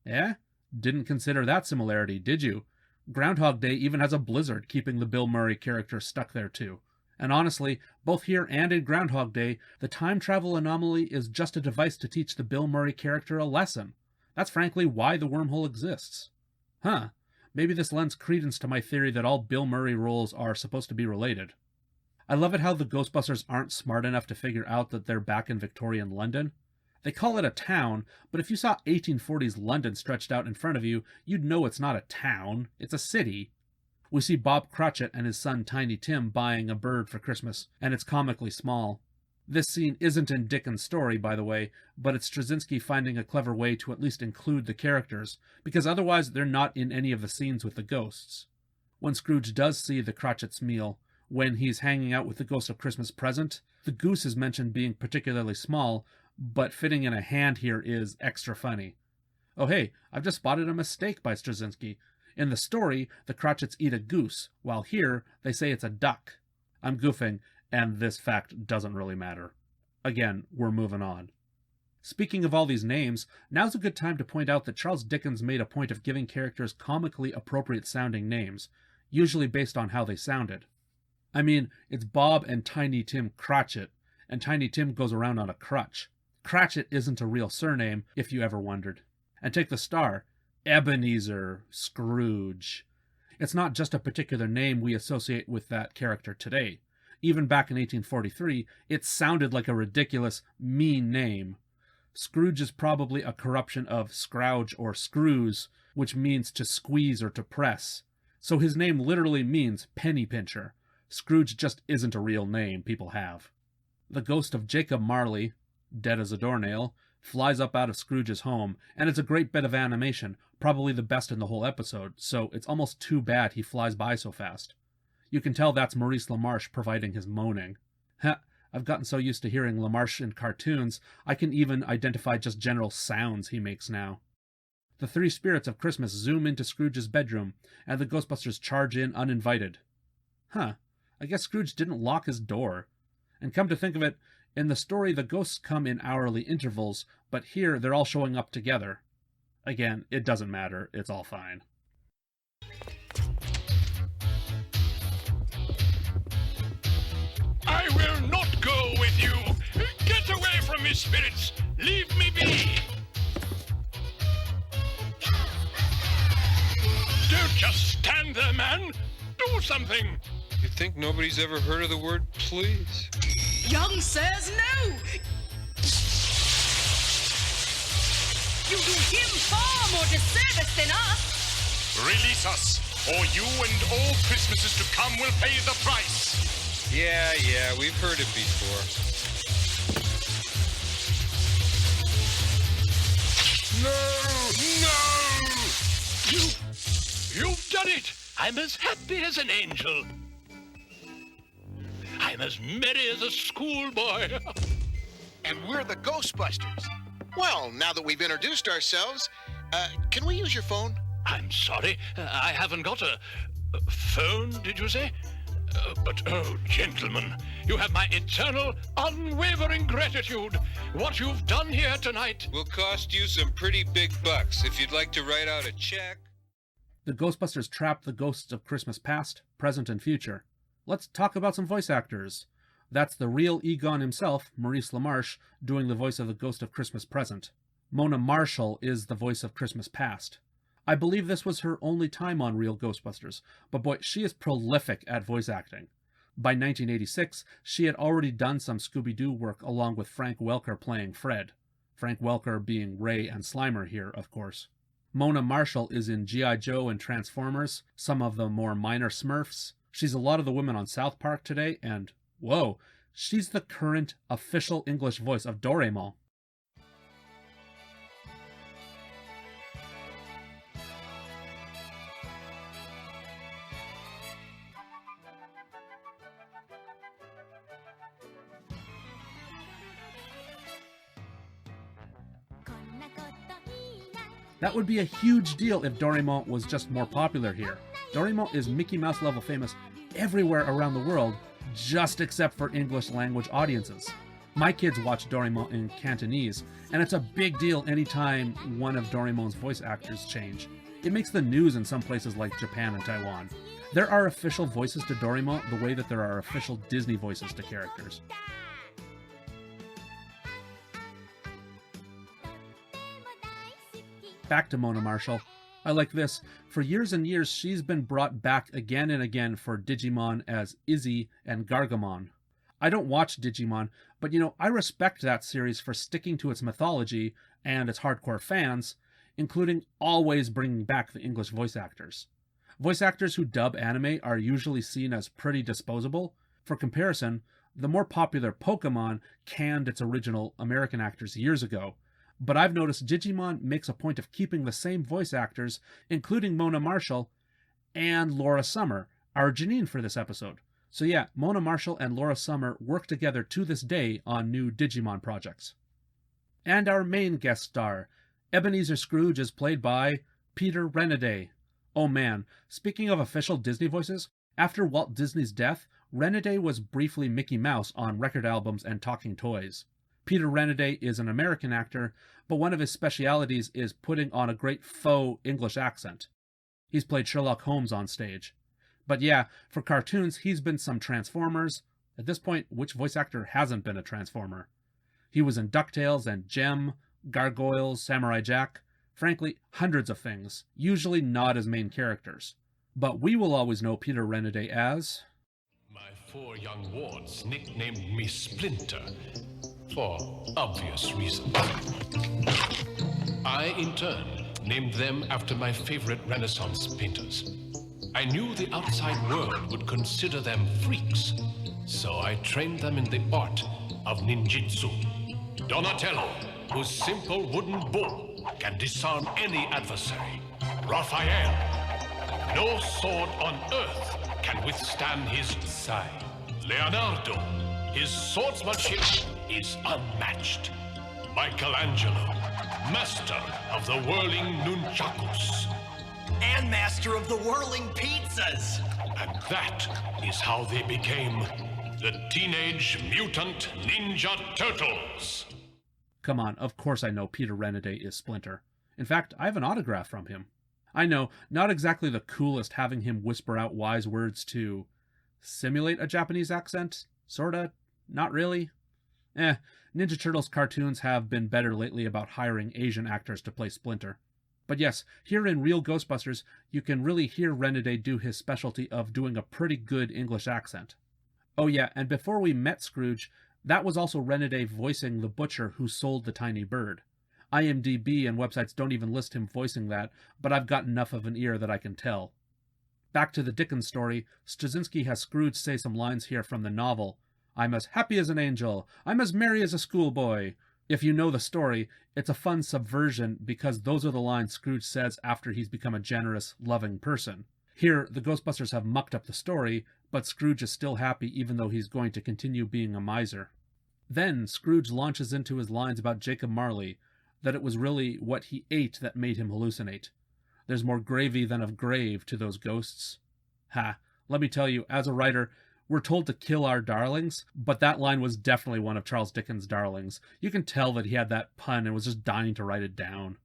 Eh? Didn't consider that similarity, did you? Groundhog Day even has a blizzard keeping the Bill Murray character stuck there too. And honestly, both here and in Groundhog Day, the time travel anomaly is just a device to teach the Bill Murray character a lesson. That's frankly why the wormhole exists. Huh, maybe this lends credence to my theory that all Bill Murray roles are supposed to be related. I love it how the Ghostbusters aren't smart enough to figure out that they're back in Victorian London. They call it a town, but if you saw 1840s London stretched out in front of you, you'd know it's not a town, it's a city. We see Bob Cratchit and his son Tiny Tim buying a bird for Christmas, and it's comically small. This scene isn't in Dickens' story, by the way, but it's Straczynski finding a clever way to at least include the characters, because otherwise they're not in any of the scenes with the ghosts. When Scrooge does see the Cratchit's meal, when he's hanging out with the Ghost of Christmas Present, the goose is mentioned being particularly small, but fitting in a hand here is extra funny. Oh hey, I've just spotted a mistake by Straczynski. In the story, the Cratchits eat a goose, while here, they say it's a duck. I'm goofing, and this fact doesn't really matter. Again, we're moving on. Speaking of all these names, now's a good time to point out that Charles Dickens made a point of giving characters comically appropriate sounding names, usually based on how they sounded. I mean, it's Bob and Tiny Tim Cratchit, and Tiny Tim goes around on a crutch. Cratchit isn't a real surname, if you ever wondered. And take the star, Ebenezer Scrooge. It's not just a particular name we associate with that character today. Even back in 1843, it sounded like a ridiculous, mean name. Scrooge is probably a corruption of Scrooge or Screws, which means to squeeze or to press. So his name literally means penny pincher. Scrooge just isn't a real name people have. The ghost of Jacob Marley, dead as a doornail, flies up out of Scrooge's home, and it's a great bit of animation, probably the best in the whole episode, so it's almost too bad he flies by so fast. You can tell that's Maurice Lamarche providing his moaning. I've gotten so used to hearing Lamarche in cartoons, I can even identify just general sounds he makes now. The three spirits of Christmas zoom into Scrooge's bedroom, and the Ghostbusters charge in uninvited. I guess Scrooge didn't lock his door. And come to think of it, in the story the ghosts come in hourly intervals, but here they're all showing up together. Again, it doesn't matter, it's all fine. I will not go with you. Get away from me, spirits. Leave me be. Don't just stand there, man. Do something. You think nobody's ever heard of the word please? Young says no. You do him far more disservice than us. Release us, or you and all Christmases to come will pay the price. Yeah, we've heard it before. No! You've done it! I'm as happy as an angel. I'm as merry as a schoolboy. And we're the Ghostbusters. Well, now that we've introduced ourselves, can we use your phone? I'm sorry, I haven't got a phone, did you say? But, oh, gentlemen, you have my eternal, unwavering gratitude. What you've done here tonight will cost you some pretty big bucks if you'd like to write out a check. The Ghostbusters trap the ghosts of Christmas past, present, and future. Let's talk about some voice actors. That's the real Egon himself, Maurice Lamarche, doing the voice of the ghost of Christmas present. Mona Marshall is the voice of Christmas past. I believe this was her only time on Real Ghostbusters, but boy, she is prolific at voice acting. By 1986, she had already done some Scooby-Doo work along with Frank Welker playing Fred. Frank Welker being Ray and Slimer here, of course. Mona Marshall is in G.I. Joe and Transformers, some of the more minor Smurfs. She's a lot of the women on South Park today, and, whoa, she's the current official English voice of Doraemon. That would be a huge deal if Doraemon was just more popular here. Doraemon is Mickey Mouse level famous everywhere around the world, just except for English language audiences. My kids watch Doraemon in Cantonese, and it's a big deal anytime one of Doraemon's voice actors change. It makes the news in some places like Japan and Taiwan. There are official voices to Doraemon the way that there are official Disney voices to characters. Back to Mona Marshall. I like this. For years and years, she's been brought back again and again for Digimon as Izzy and Gargamon. I don't watch Digimon, but I respect that series for sticking to its mythology and its hardcore fans, including always bringing back the English voice actors. Voice actors who dub anime are usually seen as pretty disposable. For comparison, the more popular Pokémon canned its original American actors years ago, but I've noticed Digimon makes a point of keeping the same voice actors, including Mona Marshall and Laura Summer, our Janine for this episode. So yeah, Mona Marshall and Laura Summer work together to this day on new Digimon projects. And our main guest star, Ebenezer Scrooge, is played by Peter Renaday. Oh man, speaking of official Disney voices, after Walt Disney's death, Renaday was briefly Mickey Mouse on record albums and talking toys. Peter Renaday is an American actor, but one of his specialities is putting on a great faux English accent. He's played Sherlock Holmes on stage. But yeah, for cartoons, he's been some Transformers. At this point, which voice actor hasn't been a Transformer? He was in DuckTales and Gem, Gargoyles, Samurai Jack. Frankly, hundreds of things, usually not as main characters. But we will always know Peter Renaday as... My 4 young wards nicknamed me Splinter, for obvious reasons. I, in turn, named them after my favorite Renaissance painters. I knew the outside world would consider them freaks, so I trained them in the art of ninjutsu. Donatello, whose simple wooden bull can disarm any adversary. Raphael, no sword on earth can withstand his sai. Leonardo, his swordsmanship is unmatched. Michelangelo, master of the whirling nunchakus. And master of the whirling pizzas. And that is how they became the Teenage Mutant Ninja Turtles. Come on, of course I know Peter Renaday is Splinter. In fact, I have an autograph from him. I know, not exactly the coolest having him whisper out wise words to simulate a Japanese accent, sorta, not really. Ninja Turtles cartoons have been better lately about hiring Asian actors to play Splinter. But yes, here in Real Ghostbusters, you can really hear Renaday do his specialty of doing a pretty good English accent. Oh yeah, and before we met Scrooge, that was also Renaday voicing the butcher who sold the tiny bird. IMDb and websites don't even list him voicing that, but I've got enough of an ear that I can tell. Back to the Dickens story, Straczynski has Scrooge say some lines here from the novel. I'm as happy as an angel. I'm as merry as a schoolboy. If you know the story, it's a fun subversion because those are the lines Scrooge says after he's become a generous, loving person. Here, the Ghostbusters have mucked up the story, but Scrooge is still happy even though he's going to continue being a miser. Then, Scrooge launches into his lines about Jacob Marley, that it was really what he ate that made him hallucinate. There's more gravy than of grave to those ghosts. Ha, let me tell you, as a writer, we're told to kill our darlings, but that line was definitely one of Charles Dickens' darlings. You can tell that he had that pun and was just dying to write it down.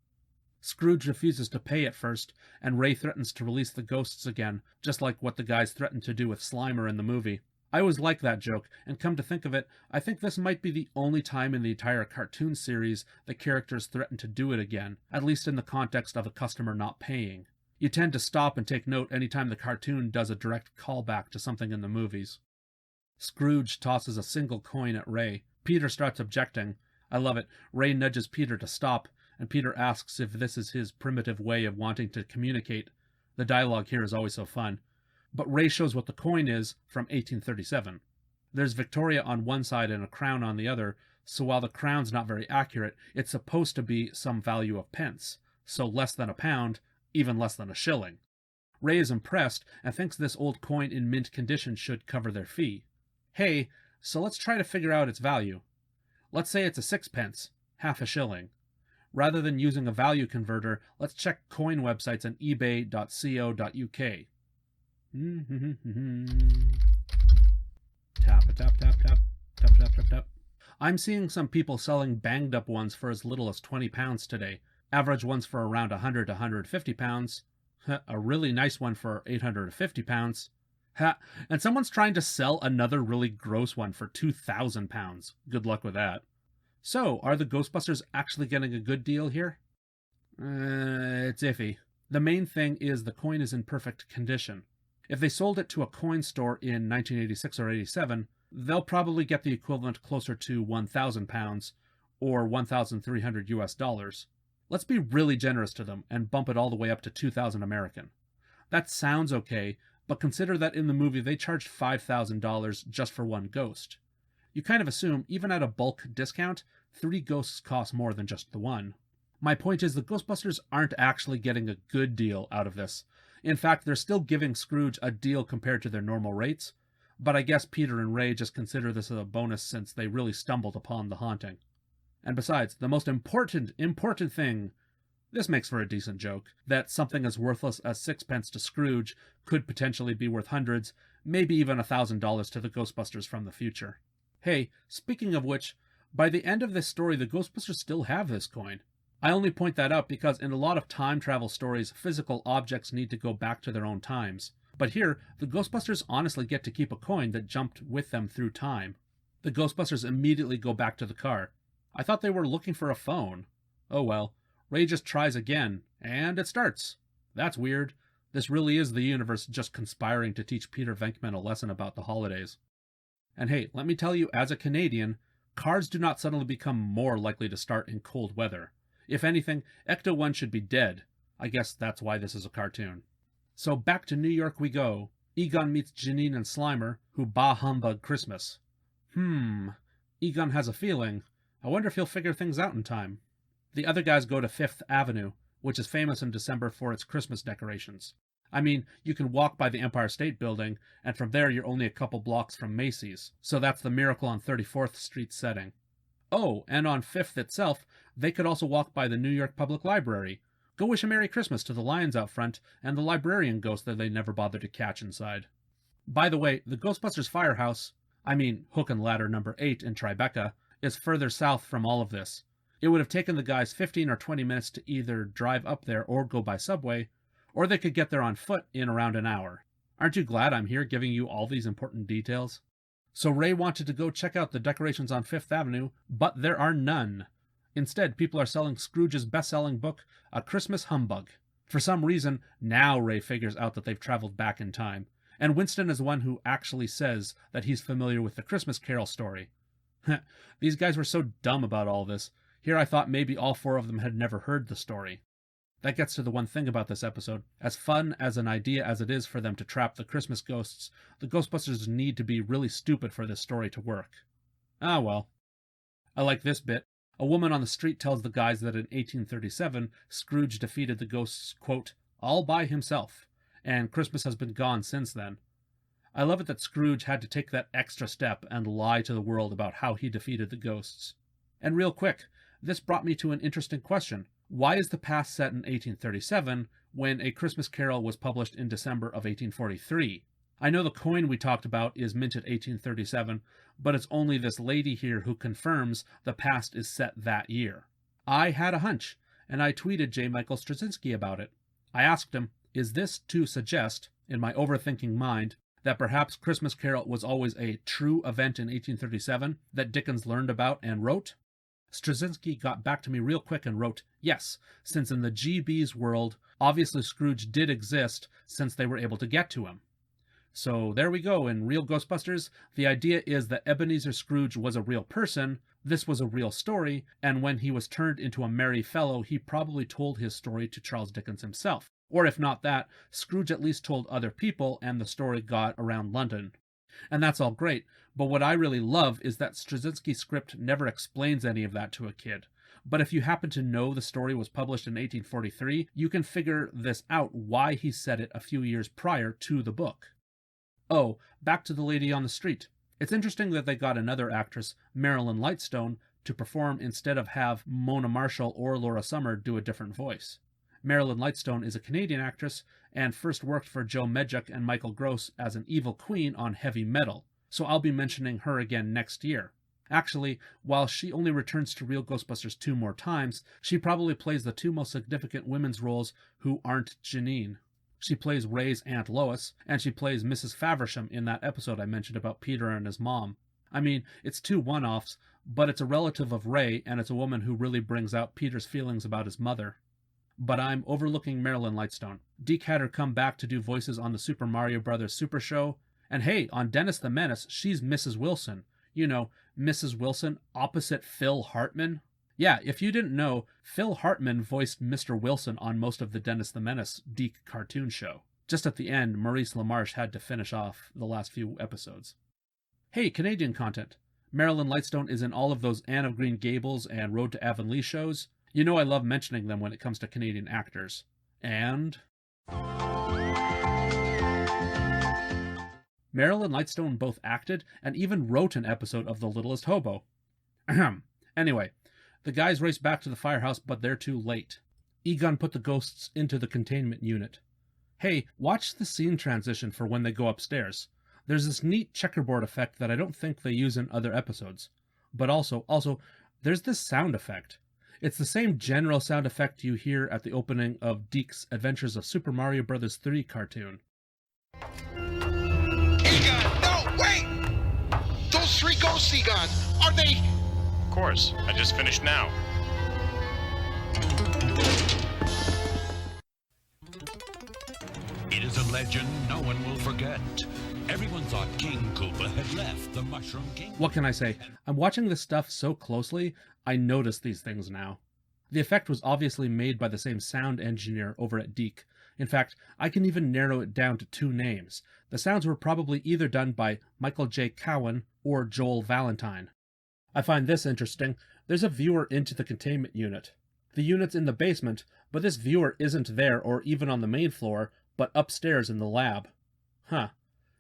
Scrooge refuses to pay at first, and Ray threatens to release the ghosts again, just like what the guys threatened to do with Slimer in the movie. I always liked that joke, and come to think of it, I think this might be the only time in the entire cartoon series the characters threaten to do it again, at least in the context of a customer not paying. You tend to stop and take note anytime the cartoon does a direct callback to something in the movies. Scrooge tosses a single coin at Ray. Peter starts objecting. I love it. Ray nudges Peter to stop, and Peter asks if this is his primitive way of wanting to communicate. The dialogue here is always so fun. But Ray shows what the coin is from 1837. There's Victoria on one side and a crown on the other, so while the crown's not very accurate, it's supposed to be some value of pence, so less than a pound, even less than a shilling. Ray is impressed and thinks this old coin in mint condition should cover their fee. Hey, so let's try to figure out its value. Let's say it's a sixpence, half a shilling. Rather than using a value converter, let's check coin websites on ebay.co.uk. Tap, tap, tap, tap, tap, tap, tap, tap. I'm seeing some people selling banged up ones for as little as £20 today. Average ones for around £100 to £150. A really nice one for £850. And someone's trying to sell another really gross one for £2,000. Good luck with that. So, are the Ghostbusters actually getting a good deal here? It's iffy. The main thing is the coin is in perfect condition. If they sold it to a coin store in 1986 or 87, they'll probably get the equivalent closer to £1,000 or $1,300 US. Let's be really generous to them and bump it all the way up to 2,000 American. That sounds okay, but consider that in the movie they charged $5,000 just for one ghost. You kind of assume, even at a bulk discount, 3 ghosts cost more than just the one. My point is the Ghostbusters aren't actually getting a good deal out of this. In fact, they're still giving Scrooge a deal compared to their normal rates, but I guess Peter and Ray just consider this as a bonus since they really stumbled upon the haunting. And besides, the most important thing, This makes for a decent joke, that something as worthless as sixpence to Scrooge could potentially be worth hundreds, maybe even $1,000 to the Ghostbusters from the future. Hey, speaking of which, by the end of this story, the Ghostbusters still have this coin. I only point that out because in a lot of time travel stories, physical objects need to go back to their own times. But here, the Ghostbusters honestly get to keep a coin that jumped with them through time. The Ghostbusters immediately go back to the car. I thought they were looking for a phone. Oh well. Ray just tries again, and it starts. That's weird. This really is the universe just conspiring to teach Peter Venkman a lesson about the holidays. And hey, let me tell you, as a Canadian, cars do not suddenly become more likely to start in cold weather. If anything, Ecto-1 should be dead. I guess that's why this is a cartoon. So back to New York we go. Egon meets Janine and Slimer, who bah humbug Christmas. Egon has a feeling. I wonder if he'll figure things out in time. The other guys go to Fifth Avenue, which is famous in December for its Christmas decorations. I mean, you can walk by the Empire State Building, and from there you're only a couple blocks from Macy's, so that's the Miracle on 34th Street setting. Oh, and on Fifth itself, they could also walk by the New York Public Library. Go wish a Merry Christmas to the lions out front and the librarian ghost that they never bothered to catch inside. By the way, the Ghostbusters Firehouse, Hook and Ladder number 8 in Tribeca, is further south from all of this. It would have taken the guys 15 or 20 minutes to either drive up there or go by subway, or they could get there on foot in around an hour. Aren't you glad I'm here giving you all these important details? So Ray wanted to go check out the decorations on Fifth Avenue, but there are none. Instead, people are selling Scrooge's best-selling book, A Christmas Humbug. For some reason, now Ray figures out that they've traveled back in time, and Winston is the one who actually says that he's familiar with the Christmas Carol story. These guys were so dumb about all this. Here I thought maybe all 4 of them had never heard the story. That gets to the one thing about this episode. As fun as an idea as it is for them to trap the Christmas ghosts, the Ghostbusters need to be really stupid for this story to work. Ah well. I like this bit. A woman on the street tells the guys that in 1837, Scrooge defeated the ghosts, quote, all by himself, and Christmas has been gone since then. I love it that Scrooge had to take that extra step and lie to the world about how he defeated the ghosts. And real quick, this brought me to an interesting question. Why is the past set in 1837 when A Christmas Carol was published in December of 1843? I know the coin we talked about is minted 1837, but it's only this lady here who confirms the past is set that year. I had a hunch, and I tweeted J. Michael Straczynski about it. I asked him, is this to suggest, in my overthinking mind, that perhaps Christmas Carol was always a true event in 1837 that Dickens learned about and wrote? Straczynski got back to me real quick and wrote, yes, since in the GB's world, obviously Scrooge did exist since they were able to get to him. So there we go, in Real Ghostbusters, the idea is that Ebenezer Scrooge was a real person, this was a real story, and when he was turned into a merry fellow, he probably told his story to Charles Dickens himself. Or if not that, Scrooge at least told other people and the story got around London. And that's all great, but what I really love is that Straczynski's script never explains any of that to a kid. But if you happen to know the story was published in 1843, you can figure this out why he said it a few years prior to the book. Oh, back to the lady on the street. It's interesting that they got another actress, Marilyn Lightstone, to perform instead of have Mona Marshall or Laura Summer do a different voice. Marilyn Lightstone is a Canadian actress and first worked for Joe Medjuck and Michael Gross as an evil queen on Heavy Metal, so I'll be mentioning her again next year. Actually, while she only returns to Real Ghostbusters 2 more times, she probably plays the 2 most significant women's roles who aren't Janine. She plays Ray's Aunt Lois, and she plays Mrs. Faversham in that episode I mentioned about Peter and his mom. I mean, it's 2 one-offs, but it's a relative of Ray, and it's a woman who really brings out Peter's feelings about his mother. But I'm overlooking Marilyn Lightstone. Deke had her come back to do voices on the Super Mario Bros. Super Show, and hey, on Dennis the Menace, she's Mrs. Wilson. You know, Mrs. Wilson opposite Phil Hartman. Yeah, if you didn't know, Phil Hartman voiced Mr. Wilson on most of the Dennis the Menace Deke cartoon show. Just at the end, Maurice Lamarche had to finish off the last few episodes. Hey, Canadian content. Marilyn Lightstone is in all of those Anne of Green Gables and Road to Avonlea shows. You know I love mentioning them when it comes to Canadian actors. And Marilyn Lightstone both acted and even wrote an episode of The Littlest Hobo. Anyway, the guys race back to the firehouse, but they're too late. Egon put the ghosts into the containment unit. Hey, watch the scene transition for when they go upstairs. There's this neat checkerboard effect that I don't think they use in other episodes. But also, there's this sound effect. It's the same general sound effect you hear at the opening of Deke's Adventures of Super Mario Bros. 3 cartoon. Egon, no, wait! Those three ghosts, Egon, are they... Of course, I just finished now. It is a legend no one will forget. Everyone thought King Koopa had left the Mushroom Kingdom. What can I say? I'm watching this stuff so closely, I notice these things now. The effect was obviously made by the same sound engineer over at Deke. In fact, I can even narrow it down to two names. The sounds were probably either done by Michael J. Cowan or Joel Valentine. I find this interesting. There's a viewer into the containment unit. The unit's in the basement, but this viewer isn't there or even on the main floor, but upstairs in the lab. Huh.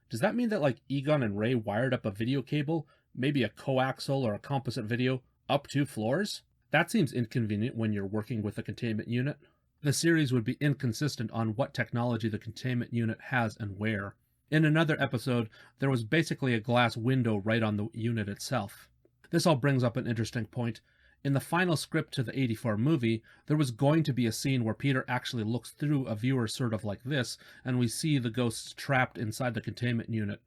Does that mean that like Egon and Ray wired up a video cable, maybe a coaxial or a composite video, up 2 floors? That seems inconvenient when you're working with a containment unit. The series would be inconsistent on what technology the containment unit has and where. In another episode, there was basically a glass window right on the unit itself. This all brings up an interesting point. In the final script to the '84 movie, there was going to be a scene where Peter actually looks through a viewer sort of like this, and we see the ghosts trapped inside the containment unit.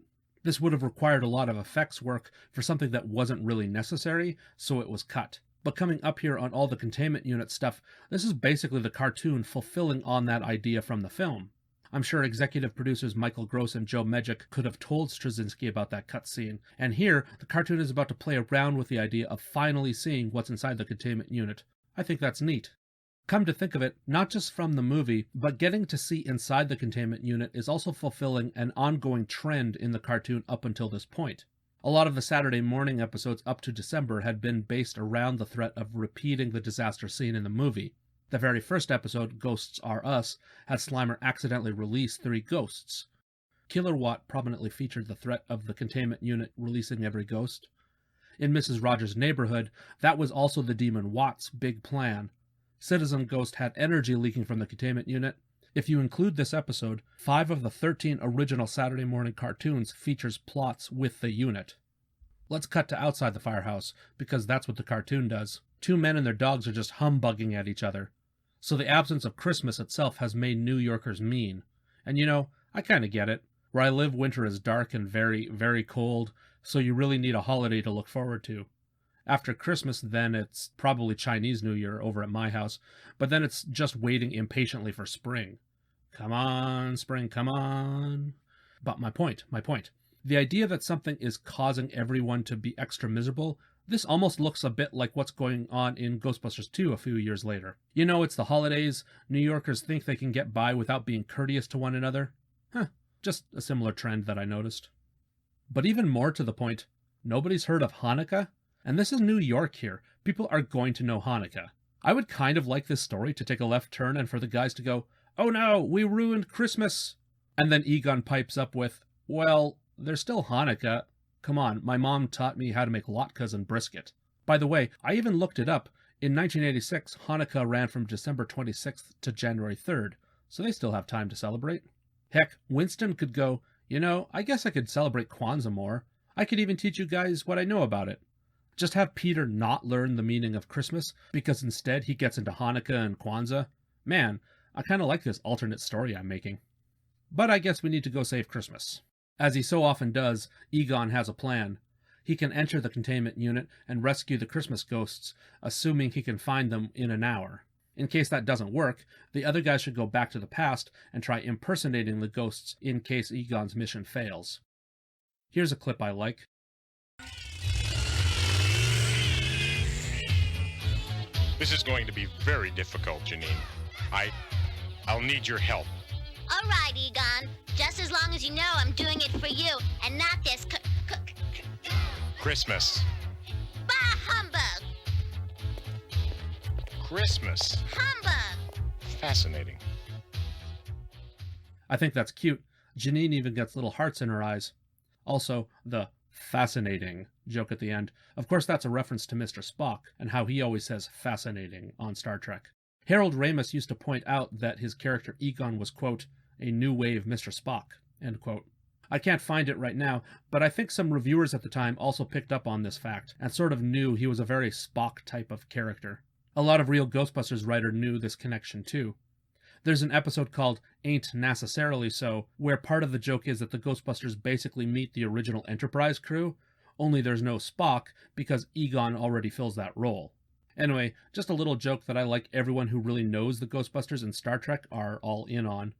This would have required a lot of effects work for something that wasn't really necessary, so it was cut. But coming up here on all the containment unit stuff, this is basically the cartoon fulfilling on that idea from the film. I'm sure executive producers Michael Gross and Joe Medjuck could have told Straczynski about that cut scene, and here, the cartoon is about to play around with the idea of finally seeing what's inside the containment unit. I think that's neat. Come to think of it, not just from the movie, but getting to see inside the containment unit is also fulfilling an ongoing trend in the cartoon up until this point. A lot of the Saturday morning episodes up to December had been based around the threat of repeating the disaster scene in the movie. The very first episode, Ghosts Are Us, had Slimer accidentally release 3 ghosts. Killer Watt prominently featured the threat of the containment unit releasing every ghost. In Mrs. Rogers' Neighborhood, that was also the demon Watt's big plan. Citizen Ghost had energy leaking from the containment unit. If you include this episode, 5 of the 13 original Saturday morning cartoons features plots with the unit. Let's cut to outside the firehouse, because that's what the cartoon does. 2 men and their dogs are just humbugging at each other. So the absence of Christmas itself has made New Yorkers mean. And you know, I kinda get it. Where I live, winter is dark and very, very cold, so you really need a holiday to look forward to. After Christmas, then it's probably Chinese New Year over at my house, but then it's just waiting impatiently for spring. Come on, spring, come on. But my point. The idea that something is causing everyone to be extra miserable, this almost looks a bit like what's going on in Ghostbusters 2 a few years later. You know, it's the holidays, New Yorkers think they can get by without being courteous to one another. Just a similar trend that I noticed. But even more to the point, nobody's heard of Hanukkah? And this is New York here. People are going to know Hanukkah. I would kind of like this story to take a left turn and for the guys to go, "Oh no, we ruined Christmas." And then Egon pipes up with, "Well, there's still Hanukkah. Come on, my mom taught me how to make latkes and brisket." By the way, I even looked it up. In 1986, Hanukkah ran from December 26th to January 3rd, so they still have time to celebrate. Heck, Winston could go, "You know, I guess I could celebrate Kwanzaa more. I could even teach you guys what I know about it." Just have Peter not learn the meaning of Christmas, because instead he gets into Hanukkah and Kwanzaa. Man, I kind of like this alternate story I'm making. But I guess we need to go save Christmas. As he so often does, Egon has a plan. He can enter the containment unit and rescue the Christmas ghosts, assuming he can find them in an hour. In case that doesn't work, the other guys should go back to the past and try impersonating the ghosts in case Egon's mission fails. Here's a clip I like. This is going to be very difficult, Janine. I'll need your help. All right, Egon. Just as long as you know I'm doing it for you and not this Christmas. Bah humbug! Christmas. Humbug! Fascinating. I think that's cute. Janine even gets little hearts in her eyes. Also, the fascinating joke at the end. Of course, that's a reference to Mr. Spock and how he always says fascinating on Star Trek. Harold Ramis used to point out that his character Egon was, quote, a new wave Mr. Spock, end quote. I can't find it right now, but I think some reviewers at the time also picked up on this fact and sort of knew he was a very Spock type of character. A lot of Real Ghostbusters writers knew this connection too. There's an episode called Ain't Necessarily So, where part of the joke is that the Ghostbusters basically meet the original Enterprise crew, only there's no Spock because Egon already fills that role. Anyway, just a little joke that I like everyone who really knows the Ghostbusters and Star Trek are all in on.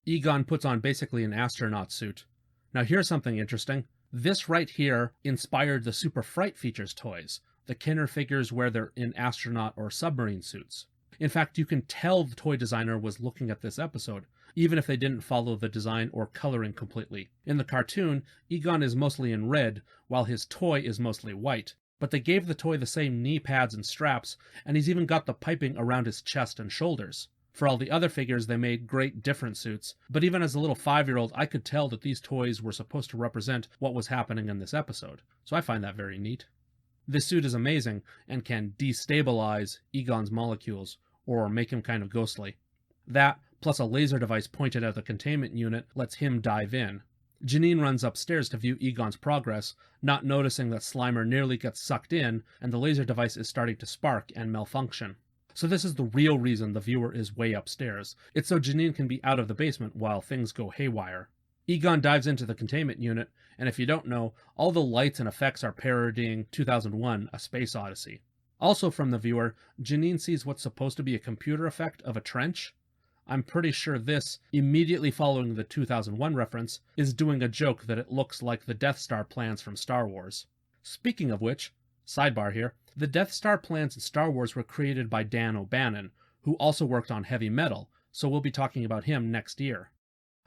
Egon puts on basically an astronaut suit. Now here's something interesting. This right here inspired the Super Fright Features toys. The Kenner figures where they're in astronaut or submarine suits. In fact, you can tell the toy designer was looking at this episode, even if they didn't follow the design or coloring completely. In the cartoon, Egon is mostly in red, while his toy is mostly white. But they gave the toy the same knee pads and straps, and he's even got the piping around his chest and shoulders. For all the other figures, they made great different suits, but even as a little 5-year-old, I could tell that these toys were supposed to represent what was happening in this episode, so I find that very neat. This suit is amazing, and can destabilize Egon's molecules, or make him kind of ghostly. That, plus a laser device pointed at the containment unit, lets him dive in. Janine runs upstairs to view Egon's progress, not noticing that Slimer nearly gets sucked in, and the laser device is starting to spark and malfunction. So this is the real reason the viewer is way upstairs. It's so Janine can be out of the basement while things go haywire. Egon dives into the containment unit, and if you don't know, all the lights and effects are parodying 2001: A Space Odyssey. Also from the viewer, Janine sees what's supposed to be a computer effect of a trench. I'm pretty sure this, immediately following the 2001 reference, is doing a joke that it looks like the Death Star plans from Star Wars. Speaking of which, sidebar here, the Death Star plans in Star Wars were created by Dan O'Bannon, who also worked on Heavy Metal, so we'll be talking about him next year.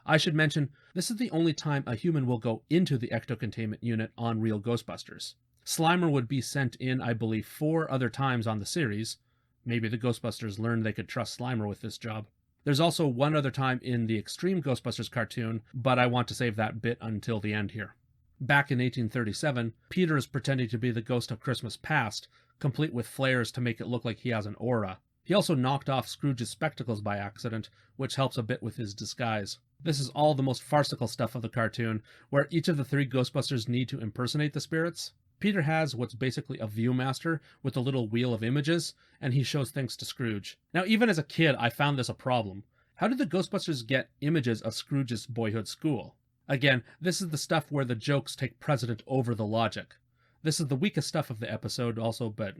I should mention, this is the only time a human will go into the ecto-containment unit on Real Ghostbusters. Slimer would be sent in, I believe, 4 other times on the series. Maybe the Ghostbusters learned they could trust Slimer with this job. There's also one other time in the Extreme Ghostbusters cartoon, but I want to save that bit until the end here. Back in 1837, Peter is pretending to be the ghost of Christmas past, complete with flares to make it look like he has an aura. He also knocked off Scrooge's spectacles by accident, which helps a bit with his disguise. This is all the most farcical stuff of the cartoon, where each of the 3 Ghostbusters need to impersonate the spirits. Peter has what's basically a Viewmaster with a little wheel of images, and he shows things to Scrooge. Now, even as a kid, I found this a problem. How did the Ghostbusters get images of Scrooge's boyhood school? Again, this is the stuff where the jokes take precedent over the logic. This is the weakest stuff of the episode also, but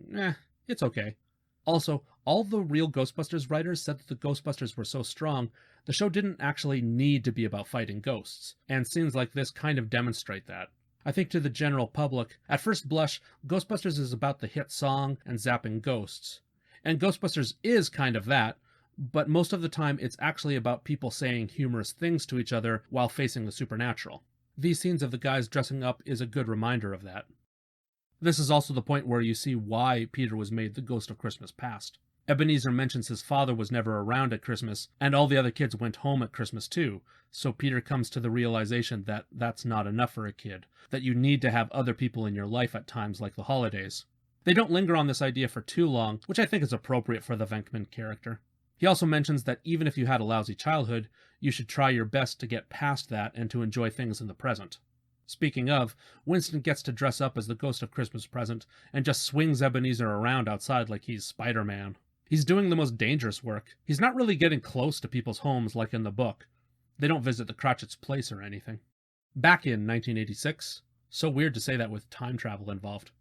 it's okay. Also, all the Real Ghostbusters writers said that the Ghostbusters were so strong, the show didn't actually need to be about fighting ghosts, and scenes like this kind of demonstrate that. I think to the general public, at first blush, Ghostbusters is about the hit song and zapping ghosts. And Ghostbusters is kind of that, but most of the time it's actually about people saying humorous things to each other while facing the supernatural. These scenes of the guys dressing up is a good reminder of that. This is also the point where you see why Peter was made the ghost of Christmas past. Ebenezer mentions his father was never around at Christmas, and all the other kids went home at Christmas too, so Peter comes to the realization that that's not enough for a kid, that you need to have other people in your life at times like the holidays. They don't linger on this idea for too long, which I think is appropriate for the Venkman character. He also mentions that even if you had a lousy childhood, you should try your best to get past that and to enjoy things in the present. Speaking of, Winston gets to dress up as the ghost of Christmas present and just swings Ebenezer around outside like he's Spider-Man. He's doing the most dangerous work. He's not really getting close to people's homes like in the book. They don't visit the Cratchit's place or anything. Back in 1986, so weird to say that with time travel involved.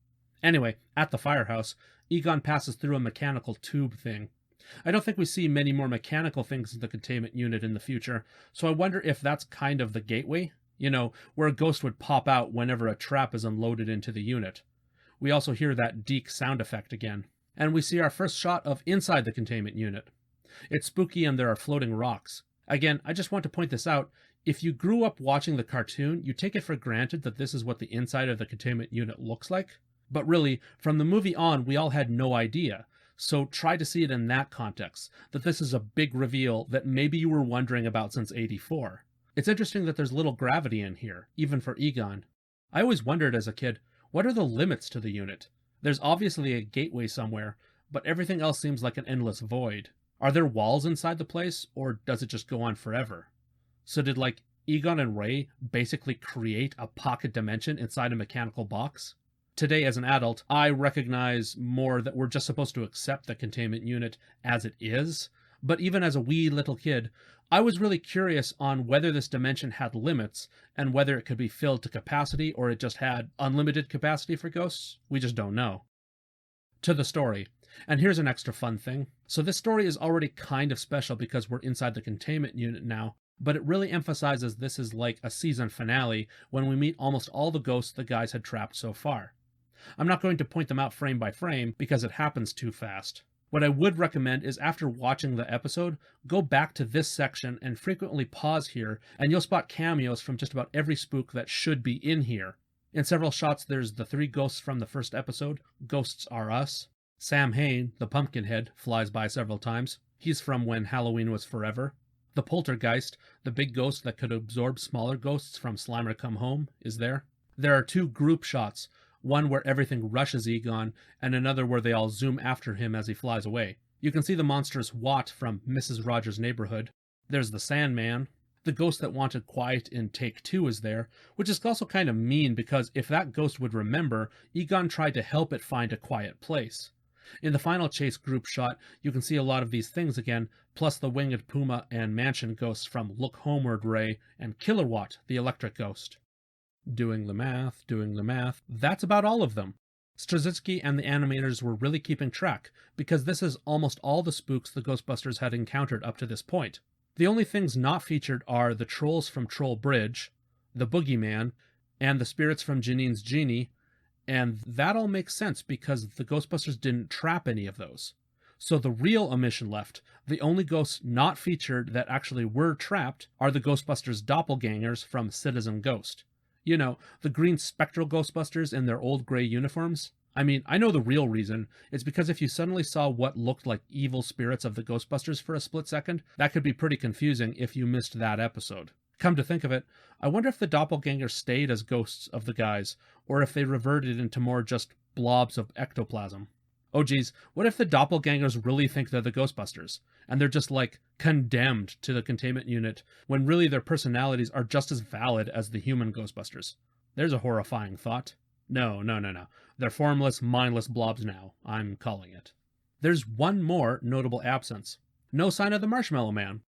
Anyway, at the firehouse, Egon passes through a mechanical tube thing. I don't think we see many more mechanical things in the containment unit in the future, so I wonder if that's kind of the gateway, where a ghost would pop out whenever a trap is unloaded into the unit. We also hear that Deke sound effect again. And we see our first shot of inside the containment unit. It's spooky and there are floating rocks. Again, I just want to point this out. If you grew up watching the cartoon, you take it for granted that this is what the inside of the containment unit looks like. But really, from the movie on, we all had no idea. So try to see it in that context, that this is a big reveal that maybe you were wondering about since '84. It's interesting that there's little gravity in here, even for Egon. I always wondered as a kid, what are the limits to the unit? There's obviously a gateway somewhere, but everything else seems like an endless void. Are there walls inside the place, or does it just go on forever? So did, like, Egon and Ray basically create a pocket dimension inside a mechanical box? Today, as an adult, I recognize more that we're just supposed to accept the containment unit as it is, but even as a wee little kid, I was really curious on whether this dimension had limits, and whether it could be filled to capacity, or it just had unlimited capacity for ghosts. We just don't know. To the story. And here's an extra fun thing. So this story is already kind of special because we're inside the containment unit now, but it really emphasizes this is like a season finale when we meet almost all the ghosts the guys had trapped so far. I'm not going to point them out frame by frame because it happens too fast. What I would recommend is after watching the episode, go back to this section and frequently pause here, and you'll spot cameos from just about every spook that should be in here. In several shots, there's the 3 ghosts from the first episode, Ghosts Are Us. Sam Hain, the Pumpkinhead, flies by several times. He's from When Halloween Was Forever. The Poltergeist, the big ghost that could absorb smaller ghosts from Slimer Come Home, is there. There are 2 group shots, one where everything rushes Egon, and another where they all zoom after him as he flies away. You can see the monstrous Watt from Mrs. Rogers' Neighborhood. There's the Sandman. The ghost that wanted quiet in Take 2 is there, which is also kind of mean because if that ghost would remember, Egon tried to help it find a quiet place. In the final chase group shot, you can see a lot of these things again, plus the Winged Puma and Mansion ghosts from Look Homeward Ray and Kilowatt, the electric ghost. Doing the math, that's about all of them. Straczynski and the animators were really keeping track, because this is almost all the spooks the Ghostbusters had encountered up to this point. The only things not featured are the trolls from Troll Bridge, the Boogeyman, and the spirits from Janine's Genie, and that all makes sense because the Ghostbusters didn't trap any of those. So the real omission left, the only ghosts not featured that actually were trapped, are the Ghostbusters Doppelgangers from Citizen Ghost. You know, the green spectral Ghostbusters in their old gray uniforms. I mean, I know the real reason. It's because if you suddenly saw what looked like evil spirits of the Ghostbusters for a split second, that could be pretty confusing if you missed that episode. Come to think of it, I wonder if the doppelgangers stayed as ghosts of the guys, or if they reverted into more just blobs of ectoplasm. Oh geez, what if the doppelgangers really think they're the Ghostbusters, and they're just like condemned to the containment unit, when really their personalities are just as valid as the human Ghostbusters? There's a horrifying thought. No. They're formless, mindless blobs now. I'm calling it. There's one more notable absence. No sign of the Marshmallow Man.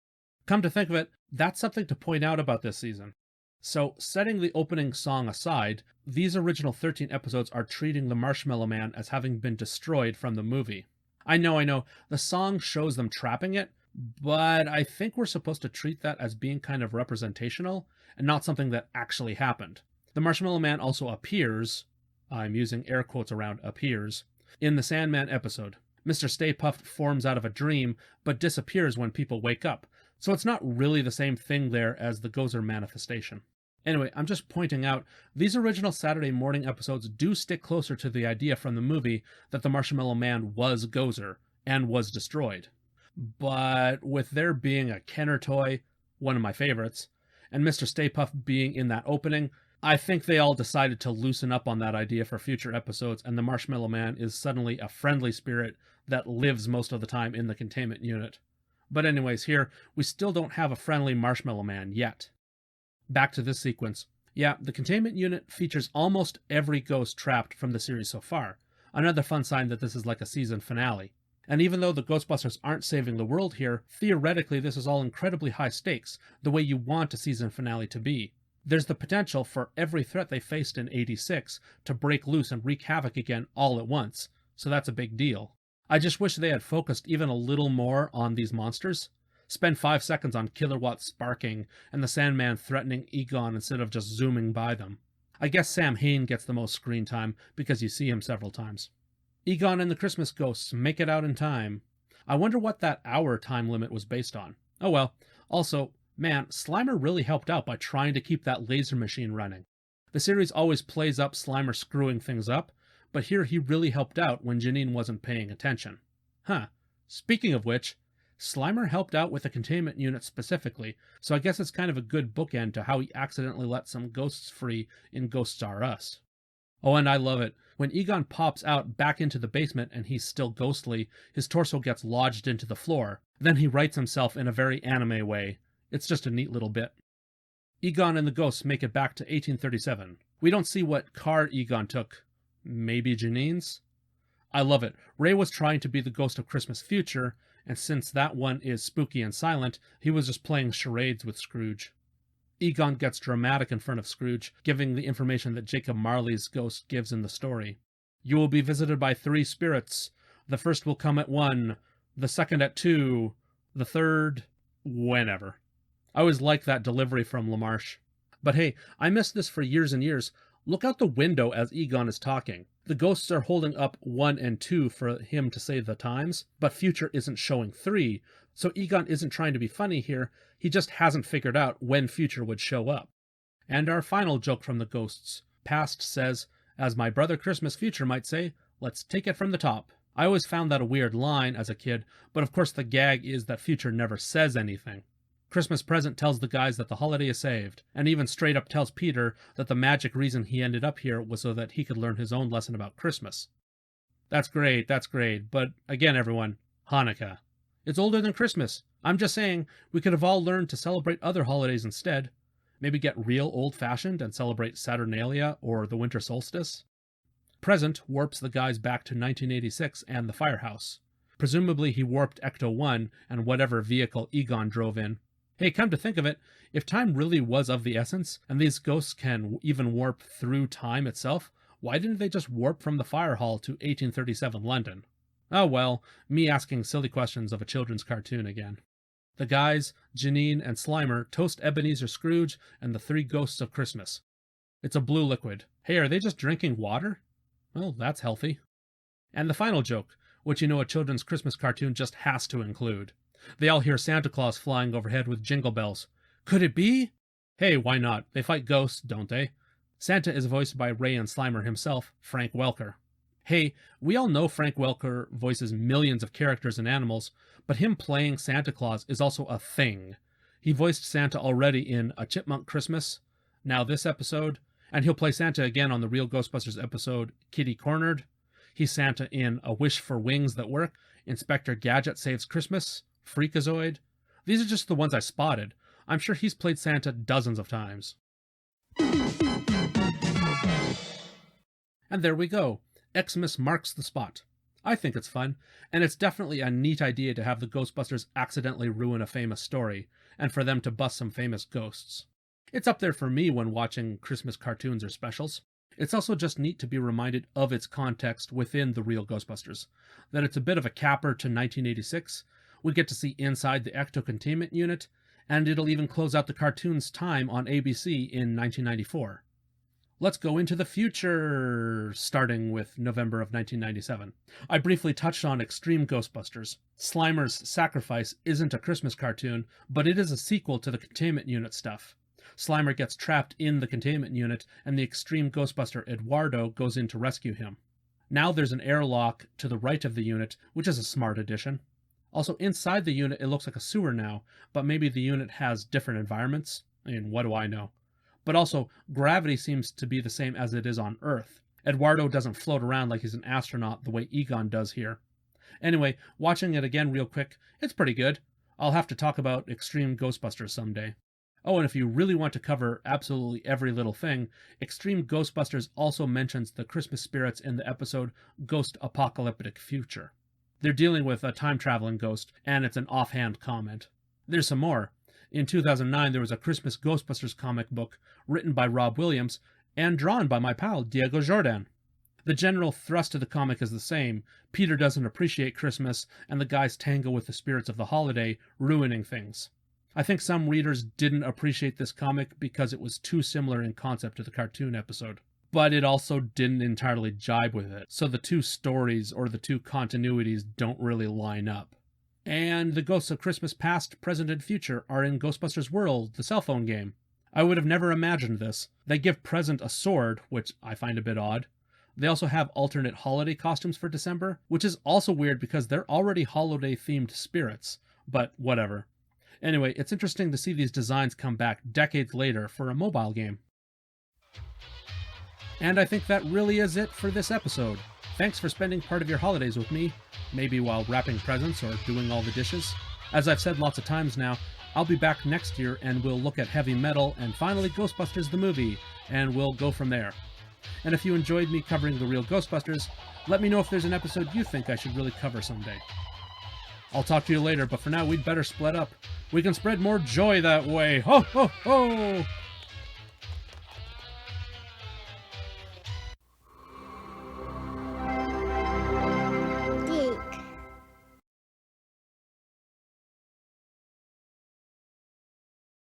Come to think of it, that's something to point out about this season. So, setting the opening song aside, these original 13 episodes are treating the Marshmallow Man as having been destroyed from the movie. I know, the song shows them trapping it, but I think we're supposed to treat that as being kind of representational, and not something that actually happened. The Marshmallow Man also appears, I'm using air quotes around appears, in the Sandman episode. Mr. Stay Puft forms out of a dream, but disappears when people wake up. So it's not really the same thing there as the Gozer manifestation. Anyway, I'm just pointing out, these original Saturday morning episodes do stick closer to the idea from the movie that the Marshmallow Man was Gozer, and was destroyed. But with there being a Kenner toy, one of my favorites, and Mr. Stay Puft being in that opening, I think they all decided to loosen up on that idea for future episodes, and the Marshmallow Man is suddenly a friendly spirit that lives most of the time in the containment unit. But anyways, here, we still don't have a friendly Marshmallow Man yet. Back to this sequence. Yeah, the containment unit features almost every ghost trapped from the series so far. Another fun sign that this is like a season finale. And even though the Ghostbusters aren't saving the world here, theoretically this is all incredibly high stakes, the way you want a season finale to be. There's the potential for every threat they faced in '86 to break loose and wreak havoc again all at once, so that's a big deal. I just wish they had focused even a little more on these monsters. Spend 5 seconds on Kilowatt sparking and the Sandman threatening Egon instead of just zooming by them. I guess Sam Hain gets the most screen time because you see him several times. Egon and the Christmas ghosts make it out in time. I wonder what that hour time limit was based on. Oh well. Also, man, Slimer really helped out by trying to keep that laser machine running. The series always plays up Slimer screwing things up, but here he really helped out when Janine wasn't paying attention. Speaking of which, Slimer helped out with the containment unit specifically, so I guess it's kind of a good bookend to how he accidentally let some ghosts free in Ghosts Are Us. Oh, and I love it. When Egon pops out back into the basement and he's still ghostly, his torso gets lodged into the floor. Then he rights himself in a very anime way. It's just a neat little bit. Egon and the ghosts make it back to 1837. We don't see what car Egon took. Maybe Janine's? I love it. Ray was trying to be the ghost of Christmas Future, and since that one is spooky and silent, he was just playing charades with Scrooge. Egon gets dramatic in front of Scrooge, giving the information that Jacob Marley's ghost gives in the story. You will be visited by 3 spirits. The first will come at 1, the second at 2, the third... whenever. I always like that delivery from Lamarche. But hey, I missed this for years and years. Look out the window as Egon is talking. The ghosts are holding up 1 and 2 for him to say the times, but Future isn't showing 3, so Egon isn't trying to be funny here, he just hasn't figured out when Future would show up. And our final joke from the ghosts. Past says, as my brother Christmas Future might say, let's take it from the top. I always found that a weird line as a kid, but of course the gag is that Future never says anything. Christmas Present tells the guys that the holiday is saved, and even straight up tells Peter that the magic reason he ended up here was so that he could learn his own lesson about Christmas. That's great, but again everyone, Hanukkah. It's older than Christmas. I'm just saying, we could have all learned to celebrate other holidays instead. Maybe get real old-fashioned and celebrate Saturnalia or the winter solstice. Present warps the guys back to 1986 and the firehouse. Presumably he warped Ecto-1 and whatever vehicle Egon drove in. Hey, come to think of it, if time really was of the essence, and these ghosts can even warp through time itself, why didn't they just warp from the fire hall to 1837 London? Oh well, me asking silly questions of a children's cartoon again. The guys, Janine and Slimer, toast Ebenezer Scrooge and the 3 ghosts of Christmas. It's a blue liquid. Hey, are they just drinking water? Well, that's healthy. And the final joke, which you know a children's Christmas cartoon just has to include. They all hear Santa Claus flying overhead with jingle bells. Could it be? Hey, why not? They fight ghosts, don't they? Santa is voiced by Ray and Slimer himself, Frank Welker. Hey, we all know Frank Welker voices millions of characters and animals, but him playing Santa Claus is also a thing. He voiced Santa already in A Chipmunk Christmas, now this episode, and he'll play Santa again on the Real Ghostbusters episode Kitty Cornered. He's Santa in A Wish for Wings That Work, Inspector Gadget Saves Christmas, Freakazoid. These are just the ones I spotted. I'm sure he's played Santa dozens of times. And there we go. XMas Marks The Spot. I think it's fun, and it's definitely a neat idea to have the Ghostbusters accidentally ruin a famous story, and for them to bust some famous ghosts. It's up there for me when watching Christmas cartoons or specials. It's also just neat to be reminded of its context within the Real Ghostbusters, that it's a bit of a capper to 1986, we get to see inside the ecto-containment unit, and it'll even close out the cartoon's time on ABC in 1994. Let's go into the future, starting with November of 1997. I briefly touched on Extreme Ghostbusters. Slimer's Sacrifice isn't a Christmas cartoon, but it is a sequel to the containment unit stuff. Slimer gets trapped in the containment unit, and the Extreme Ghostbuster Eduardo goes in to rescue him. Now there's an airlock to the right of the unit, which is a smart addition. Also, inside the unit, it looks like a sewer now, but maybe the unit has different environments. I mean, what do I know? But also, gravity seems to be the same as it is on Earth. Eduardo doesn't float around like he's an astronaut the way Egon does here. Anyway, watching it again real quick, it's pretty good. I'll have to talk about Extreme Ghostbusters someday. Oh, and if you really want to cover absolutely every little thing, Extreme Ghostbusters also mentions the Christmas spirits in the episode Ghost Apocalyptic Future. They're dealing with a time-traveling ghost, and it's an offhand comment. There's some more. In 2009, there was a Christmas Ghostbusters comic book written by Rob Williams and drawn by my pal Diego Jordan. The general thrust of the comic is the same. Peter doesn't appreciate Christmas, and the guys tangle with the spirits of the holiday, ruining things. I think some readers didn't appreciate this comic because it was too similar in concept to the cartoon episode. But it also didn't entirely jibe with it, so the two stories or the two continuities don't really line up. And the ghosts of Christmas past, present, and future are in Ghostbusters World, the cell phone game. I would have never imagined this. They give Present a sword, which I find a bit odd. They also have alternate holiday costumes for December, which is also weird because they're already holiday-themed spirits, but whatever. Anyway, it's interesting to see these designs come back decades later for a mobile game. And I think that really is it for this episode. Thanks for spending part of your holidays with me, maybe while wrapping presents or doing all the dishes. As I've said lots of times now, I'll be back next year and we'll look at heavy metal and finally Ghostbusters the movie, and we'll go from there. And if you enjoyed me covering the Real Ghostbusters, let me know if there's an episode you think I should really cover someday. I'll talk to you later, but for now we'd better split up. We can spread more joy that way. Ho, ho, ho!